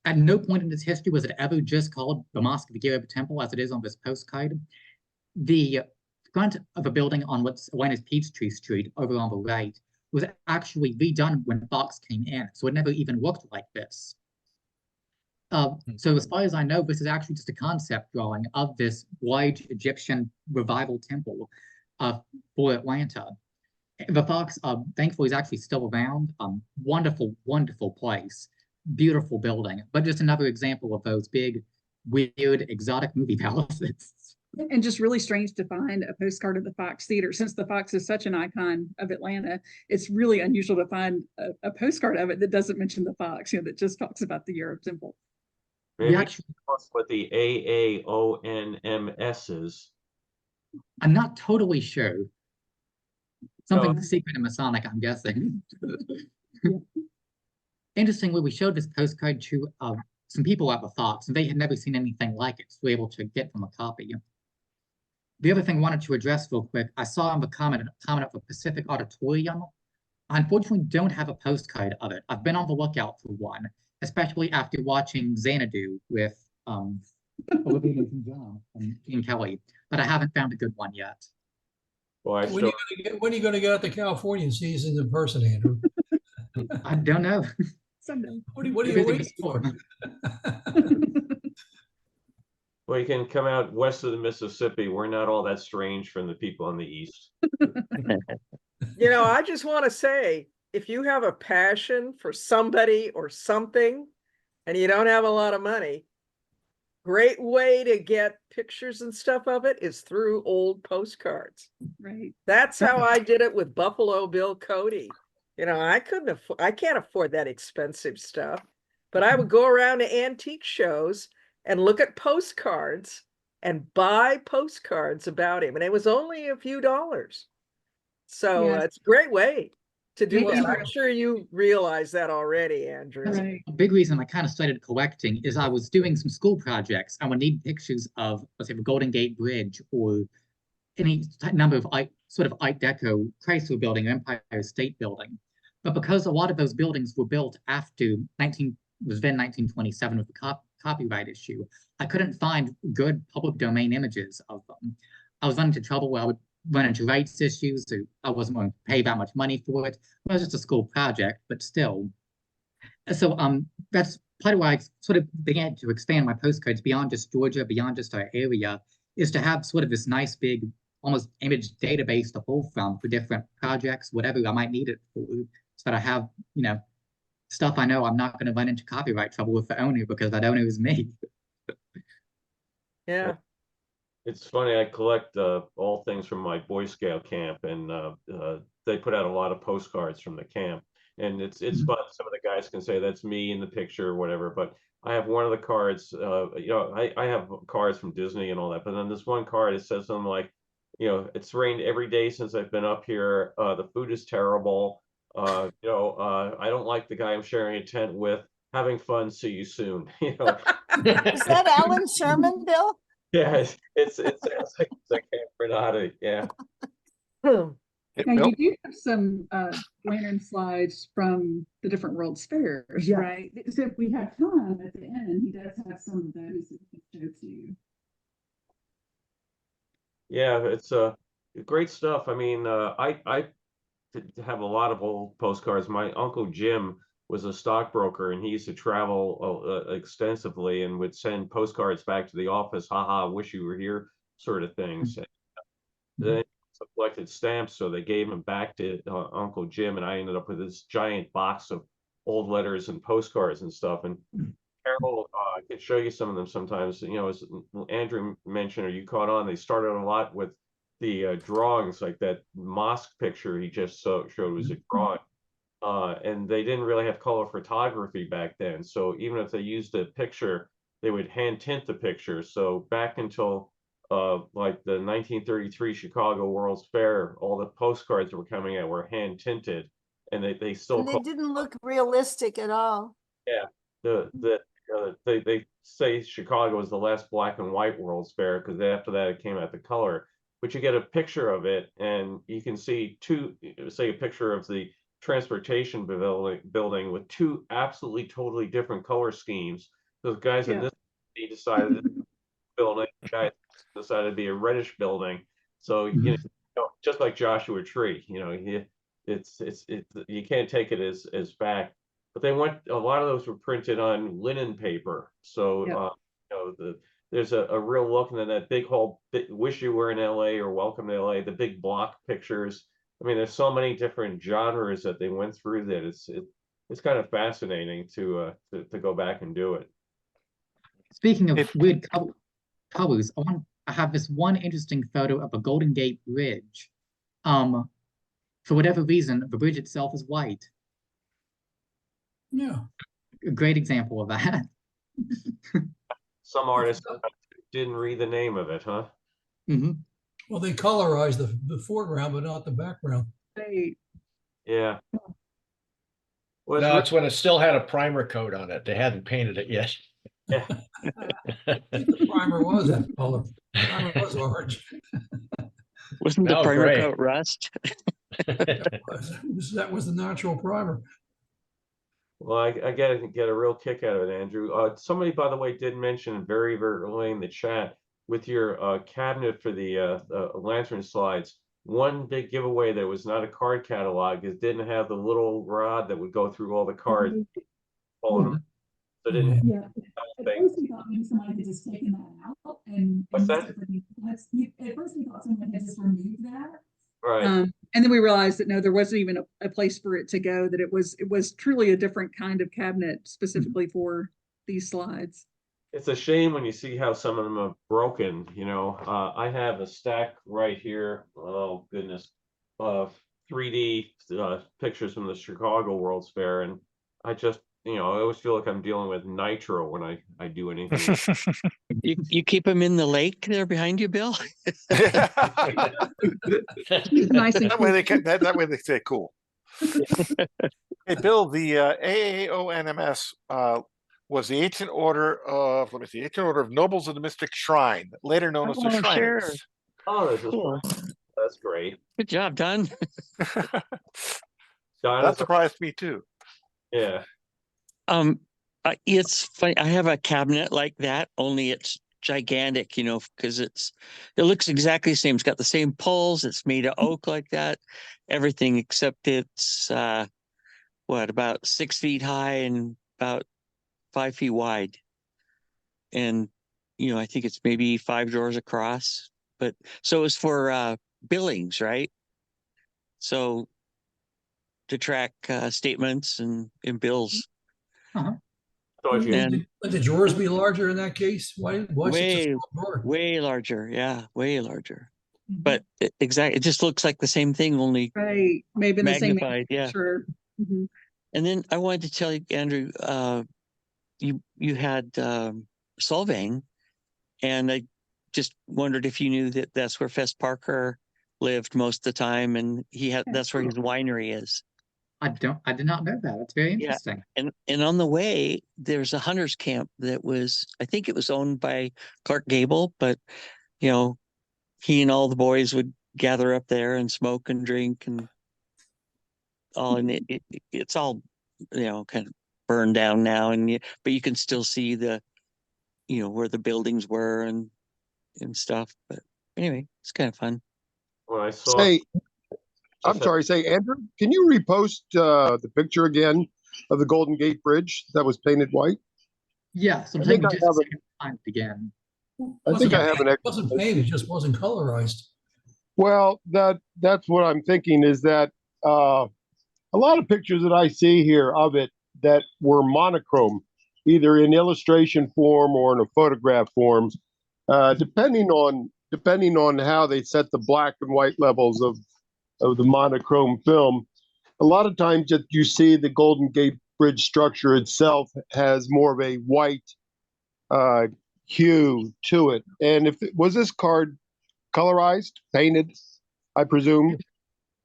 At no point in its history was it ever just called the Mosque of the Arab Temple, as it is on this postcard. The front of a building on what's known as Peachtree Street, over on the right, was actually redone when Fox came in, so it never even looked like this. So as far as I know, this is actually just a concept drawing of this large Egyptian revival temple for Atlanta. The Fox, thankfully, is actually still around. Wonderful, wonderful place, beautiful building, but just another example of those big, weird, exotic movie palaces. And just really strange to find a postcard of the Fox Theater. Since the Fox is such an icon of Atlanta, it's really unusual to find a postcard of it that doesn't mention the Fox, that just talks about the Arab Temple. Maybe what the AAONMS is. I'm not totally sure. Something secret and Masonic, I'm guessing. Interestingly, we showed this postcard to some people at the Fox, and they had never seen anything like it, so we were able to get them a copy. The other thing I wanted to address real quick, I saw in the comment of the Pacific Auditorium. I unfortunately don't have a postcard of it. I've been on the lookout for one, especially after watching Xanadu with Olivia Newton-John and Gene Kelly, but I haven't found a good one yet. Well, When are you going to get out to California and see us in person, Andrew? I don't know. Someday. What are you waiting for? Well, you can come out west of the Mississippi. We're not all that strange from the people on the east. I just want to say, if you have a passion for somebody or something, and you don't have a lot of money, great way to get pictures and stuff of it is through old postcards. Right. That's how I did it with Buffalo Bill Cody. You know, I can't afford that expensive stuff, but I would go around to antique shows and look at postcards and buy postcards about him. And it was only a few dollars. So Yes. it's a great way to do Maybe that. you- I'm sure you realize that already, Andrew. Right. A big reason I kind of started collecting is I was doing some school projects. I would need pictures of, let's say, the Golden Gate Bridge or any number of sort of Art Deco Chrysler building or Empire State Building. But because a lot of those buildings were built after 1927 with the copyright issue, I couldn't find good public domain images of them. I was running into trouble where I would run into rights issues, so I wasn't going to pay that much money for it. It was just a school project, but still. So that's part of why I sort of began to expand my postcards beyond just Georgia, beyond just our area, is to have sort of this nice big, almost image database to pull from for different projects, whatever I might need it for, so that I have, you know, stuff I know I'm not going to run into copyright trouble with the owner because that owner is me. Yeah. It's funny, I collect all things from my Boy Scout camp, and they put out a lot of postcards from the camp. And it's fun. Some of the guys can say that's me in the picture or whatever, but I have one of the cards, you know, I have cards from Disney and all that, but then this one card, it says something like, you know, it's rained every day since I've been up here. The food is terrible. You know, I don't like the guy I'm sharing a tent with. Having fun. See you soon. You know. Is that Alan Sherman, Bill? Yeah, it sounds like it's like Camp Granada. Yeah. Now you do have some lantern slides from the different World's Fairs, Yeah. right? So if we have time at the end, he does have some of those that we can show to you. Yeah, it's great stuff. I mean, I have a lot of old postcards. My uncle Jim was a stockbroker, and he used to travel extensively and would send postcards back to the office. Haha, wish you were here, sort of things. And then he collected stamps, so they gave them back to Uncle Jim, and I ended up with this giant box of old letters and postcards and stuff. And Carol, I could show you some of them sometimes. You know, as Andrew mentioned, or you caught on, they started a lot with the drawings, like that mosque picture he just showed was a drawing. And they didn't really have color photography back then. So even if they used a picture, they would hand tint the picture. So back until like the 1933 Chicago World's Fair, all the postcards that were coming out were hand tinted, and they still And they didn't look realistic at all. Yeah, they say Chicago was the last black and white World's Fair, because after that it came out the color. But you get a picture of it, and you can see say a picture of the transportation building with two absolutely totally different color schemes. Those guys in this decided building, guys decided to be a reddish building. So you know, just like Joshua Tree, you know, it's you can't take it as fact. But they went, a lot of those were printed on linen paper. So you know, there's a real look, and then that big whole wish you were in LA or welcome to LA, the big block pictures. I mean, there's so many different genres that they went through that it's kind of fascinating to go back and do it. Speaking of weird colors, I have this one interesting photo of a Golden Gate Bridge. For whatever reason, the bridge itself is white. Yeah. A great example of that. Some artists didn't read the name of it, huh? Well, they colorized the foreground, but not the background. Right. Yeah. Well, No, it's when it still had a primer coat on it. They hadn't painted it yet. yeah. I think the primer was that color. The primer was orange. Wasn't the Oh, primer great. coat rust? That was the natural primer. Well, I get a real kick out of it, Andrew. Somebody, by the way, did mention very, very early in the chat with your cabinet for the lantern slides. One big giveaway that was not a card catalog is didn't have the little rod that would go through all the cards. So it didn't have At first we thought maybe somebody had just taken that out and What's used that? it for the at first we thought someone had just removed that. Right. And then we realized that no, there wasn't even a place for it to go, that it was truly a different kind of cabinet specifically for these slides. It's a shame when you see how some of them are broken, you know. I have a stack right here. Oh goodness, of 3D pictures from the Chicago World's Fair, and I just, you know, I always feel like I'm dealing with nitro when I do anything. You keep them in the lake there behind you, Bill? Nice and That way they cool. can, that way they stay cool. Hey, Bill, the AAONMS was the ancient order of, let me see, ancient order of nobles of the mystic shrine, later known as the Oh, sure. Shriners. Oh, this is Cool. that's great. Good job, Don. Don That is, surprised me too. yeah. It's funny. I have a cabinet like that, only it's gigantic, you know, because it looks exactly the same. It's got the same poles. It's made of oak like that, everything except it's about 6 feet high and about 5 feet wide. And, you know, I think it's maybe 5 drawers across. But so it's for billings, right? So to track statements and bills. So if you, And Would the drawers be larger in that case? Why is it such a way, small drawer? way larger. Yeah, way larger. But exactly, it just looks like the same thing, only Right, maybe in the same magnified. Yeah. sure. Mhm. And then I wanted to tell you, Andrew, you had Solvang, and I just wondered if you knew that that's where Fess Parker lived most of the time, and that's where his winery is. I did not know that. It's very Yeah. interesting. And on the way, there's a hunter's camp that was, I think it was owned by Clark Gable, but you know, he and all the boys would gather up there and smoke and drink and all, and it's all, you know, kind of burned down now, but you can still see the, you know, where the buildings were and stuff. But anyway, it's kind of fun. when I saw, Say, I'm sorry, say, Andrew, can you repost the picture again of the Golden Gate Bridge that was painted white? Yes, I'm I think taking I just a have it. second to find it again. I think I have an It wasn't painted, it just wasn't colorized. Well, that's what I'm thinking is that a lot of pictures that I see here of it that were monochrome, either in illustration form or in a photograph form, depending on how they set the black and white levels of the monochrome film. A lot of times that you see the Golden Gate Bridge structure itself has more of a white hue to it. And was this card colorized, painted, I presume?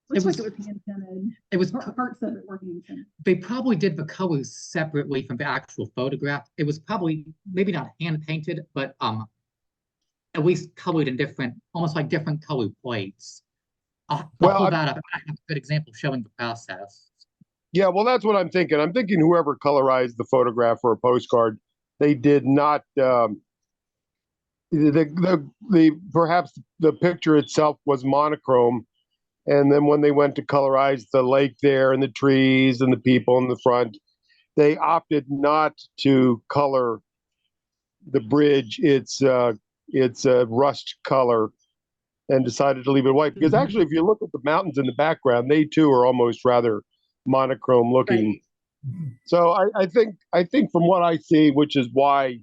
Looks was- like it was hand painted. It was Parts of it were hand painted. They probably did the colors separately from the actual photograph. It was probably maybe not hand painted, but at least colored in different, almost like different color plates. I'll pull that up. I have a good example showing the process. Yeah, well, that's what I'm thinking. I'm thinking whoever colorized the photograph or a postcard, they did not. Perhaps the picture itself was monochrome, and then when they went to colorize the lake there and the trees and the people in the front, they opted not to color the bridge its rust color and decided to leave it white. Because actually, if you look at the mountains in the background, they too are almost rather monochrome looking. Right. So I think from what I see, which is why,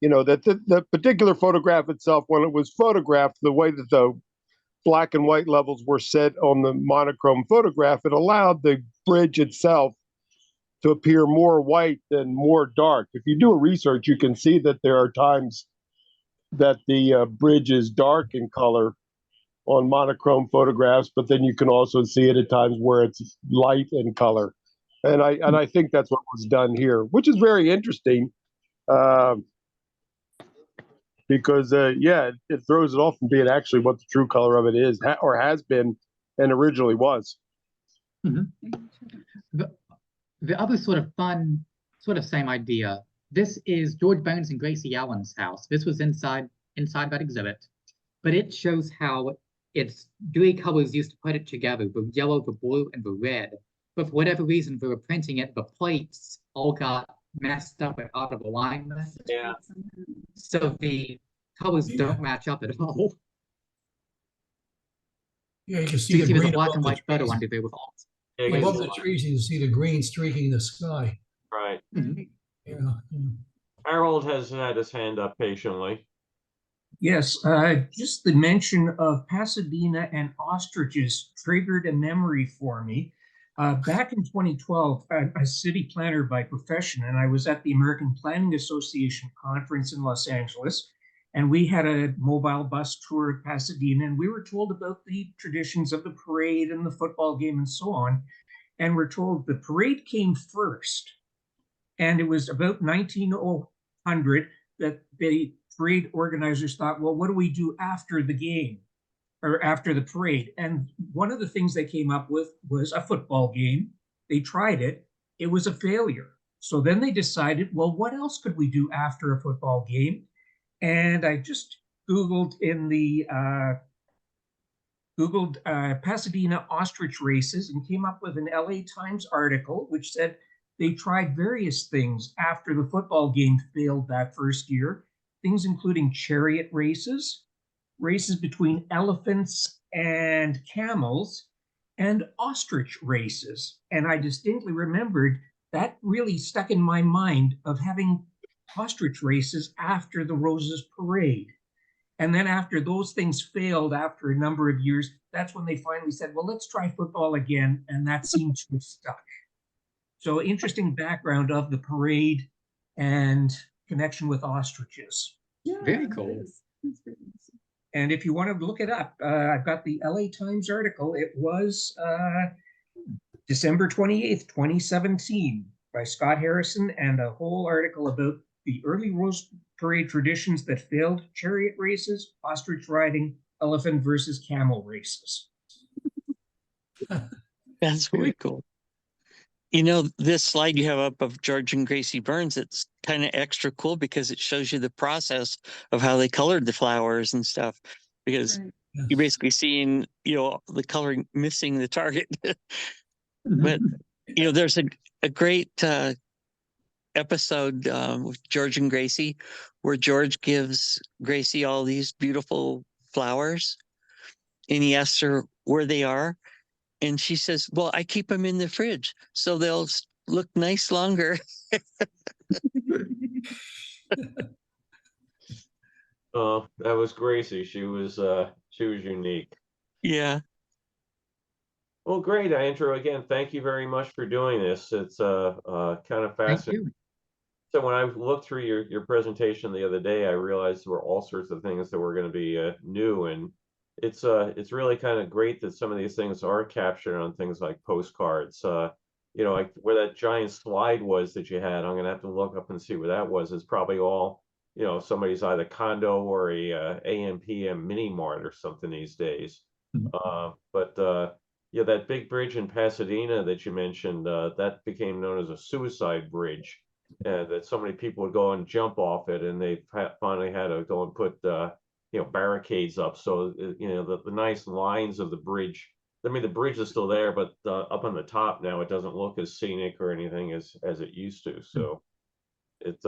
you know, that the particular photograph itself, when it was photographed, the way that the black and white levels were set on the monochrome photograph, it allowed the bridge itself to appear more white than more dark. If you do a research, you can see that there are times that the bridge is dark in color on monochrome photographs, but then you can also see it at times where it's light in color. And I think that's what was done here, which is very interesting, because it throws it off from being actually what the true color of it is, or has been, and originally was. The other sort of fun, sort of same idea. This is George Bones and Gracie Allen's house. This was inside that exhibit, but it shows how it's three colors used to put it together: the yellow, the blue, and the red. But for whatever reason, they were printing it, the plates all got messed up and out of alignment. yeah, So the colors don't match up at all. Yeah, you can So see you the see there's a green black above and the white photo trees. under there with all. yeah, Above the trees, you can see the green streaking the sky. right. Mhm. Yeah. Harold has had his hand up patiently. Yes, just the mention of Pasadena and ostriches triggered a memory for me. Back in 2012, I'm a city planner by profession, and I was at the American Planning Association conference in Los Angeles, and we had a mobile bus tour of Pasadena, and we were told about the traditions of the parade and the football game and so on. And we're told the parade came first, and it was about 1900 that the parade organizers thought, well, what do we do after the game or after the parade? And one of the things they came up with was a football game. They tried it. It was a failure. So then they decided, well, what else could we do after a football game? And I just Googled Pasadena ostrich races and came up with an LA Times article which said they tried various things after the football game failed that first year, things including chariot races, races between elephants and camels, and ostrich races. And I distinctly remembered that really stuck in my mind of having ostrich races after the Roses Parade. And then after those things failed after a number of years, that's when they finally said, well, let's try football again. And that seems to have stuck. So interesting background of the parade and connection with ostriches. Yeah, Very cool. That's very nice. And if you want to look it up, I've got the LA Times article. It was December 28th, 2017 by Scott Harrison, and a whole article about the early Rose Parade traditions that failed: chariot races, ostrich riding, elephant versus camel races. That's really cool. You know, this slide you have up of George and Gracie Burns, it's kind of extra cool because it shows you the process of how they colored the flowers and stuff. Because Right. you're basically seeing, you know, the coloring missing the target. But, you know, there's a great episode with George and Gracie where George gives Gracie all these beautiful flowers and he asks her where they are. And she says, well, I keep them in the fridge so they'll look nice longer. Oh, that was Gracie. She was unique. Yeah. Well, great, Andrew. Again, thank you very much for doing this. It's kind of Thank fascinating. you. So when I looked through your presentation the other day, I realized there were all sorts of things that were going to be new, and it's really kind of great that some of these things are captured on things like postcards. You know, like where that giant slide was that you had, I'm gonna have to look up and see where that was. It's probably all, you know, somebody's either condo or a AM/PM mini mart or something these days. Yeah, that big bridge in Pasadena that you mentioned, that became known as a suicide bridge. That so many people would go and jump off it, and they finally had to go and put you know, barricades up. So you know, the nice lines of the bridge. I mean, the bridge is still there, but up on the top now, it doesn't look as scenic or anything as it used to. So it's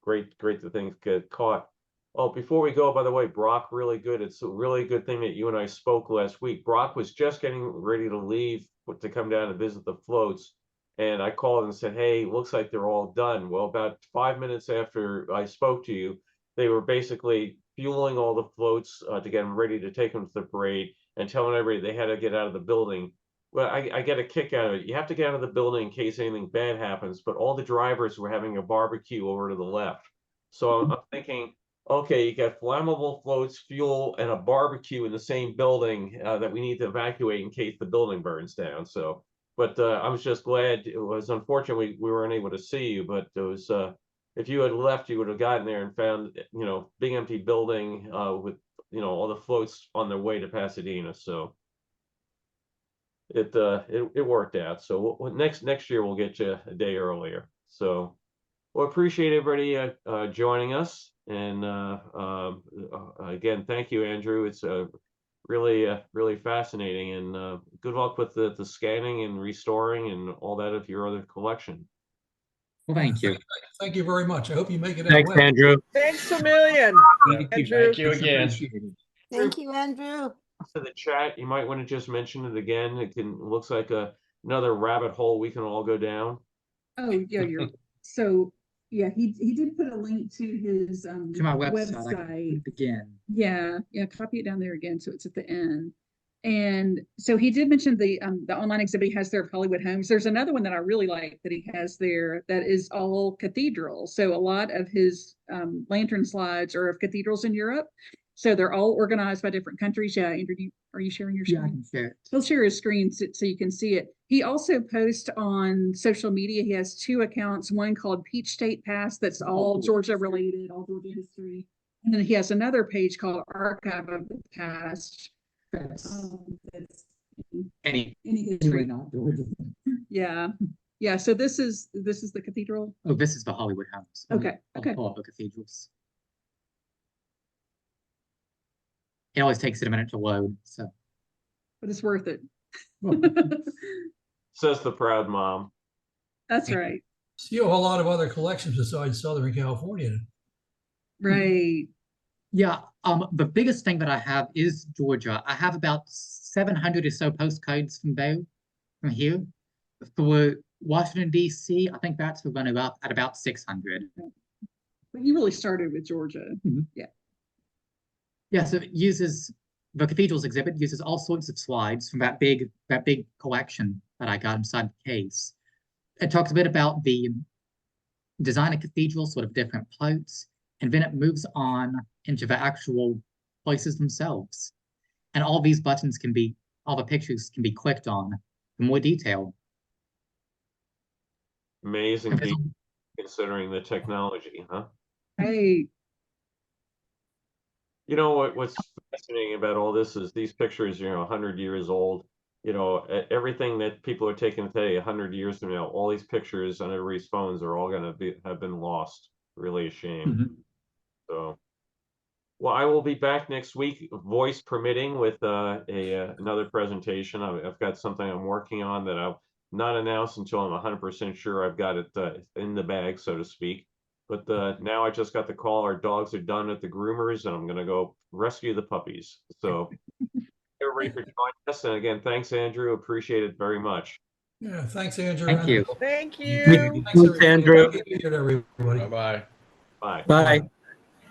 great that things get caught. Oh, before we go, by the way, Brock, really good. It's a really good thing that you and I spoke last week. Brock was just getting ready to leave to come down and visit the floats. And I called and said, hey, looks like they're all done. Well, about 5 minutes after I spoke to you, they were basically fueling all the floats to get them ready to take them to the parade and telling everybody they had to get out of the building. Well, I get a kick out of it. You have to get out of the building in case anything bad happens, but all the drivers were having a barbecue over to the left. So I'm thinking, okay, you got flammable floats, fuel, and a barbecue in the same building that we need to evacuate in case the building burns down. So, but I was just glad. It was unfortunate we weren't able to see you, but it was if you had left, you would have gotten there and found, you know, big empty building with, you know, all the floats on their way to Pasadena. So it worked out. So next year we'll get you a day earlier. So well, appreciate everybody joining us. And again, thank you, Andrew. It's really fascinating, and good luck with the scanning and restoring and all that of your other collection. Well, thank you. Thank you very much. I hope you make it out Thanks, well. Andrew. Thanks a million, Andrew. Thank you again. Appreciated. Thank you, Andrew. To the chat, you might want to just mention it again. Looks like another rabbit hole we can all go down. Oh, yeah, so Yeah, he did put a link to his To my website, I can put it again. Yeah, copy it down there again, so it's at the end. And so he did mention the online exhibit he has there of Hollywood homes. There's another one that I really like that he has there that is all cathedrals. So a lot of his lantern slides are of cathedrals in Europe. So they're all organized by different countries. Yeah, Andrew, are you sharing your screen? Yeah, I can share it. He'll share his screen so you can see it. He also posts on social media. He has 2 accounts, one called Peach State Pass that's all Georgia related, all Georgia history. And then he has another page called Archive of the Past. That's Any anyway, history. not Georgia. Yeah. Yeah. So this is the cathedral. Oh, this is the Hollywood house. Okay, I'll okay. pull up the cathedrals. It always takes it a minute to load, so. But it's worth it. Says the proud mom. That's right. You have a lot of other collections besides Southern California. Right. Yeah, the biggest thing that I have is Georgia. I have about 700 or so postcards from here. For Washington, D.C., I think that's running up at about 600. But you really started with Georgia. Mhm. Yeah. Yeah, so it uses the cathedrals exhibit uses all sorts of slides from that big collection that I got inside the case. It talks a bit about the design of cathedrals, sort of different parts, and then it moves on into the actual places themselves. And all these buttons all the pictures can be clicked on for more detail. Amazing considering the technology, huh? Hey. You know what's fascinating about all this is these pictures, 100 years old. Everything that people are taking today, 100 years from now, all these pictures on everybody's phones are all going to have been lost. Really a shame. Mhm. So, well, I will be back next week, voice permitting, with another presentation. I've got something I'm working on that I'll not announce until I'm 100% sure I've got it in the bag, so to speak. But now I just got the call. Our dogs are done at the groomers, and I'm going to go rescue the puppies. So, everybody for joining us. And again, thanks, Andrew. Appreciate it very much. Yeah, thanks, Andrew. Thank you. Thank you. Thanks, everybody. Andrew. Everybody. Bye-bye. Bye. Bye.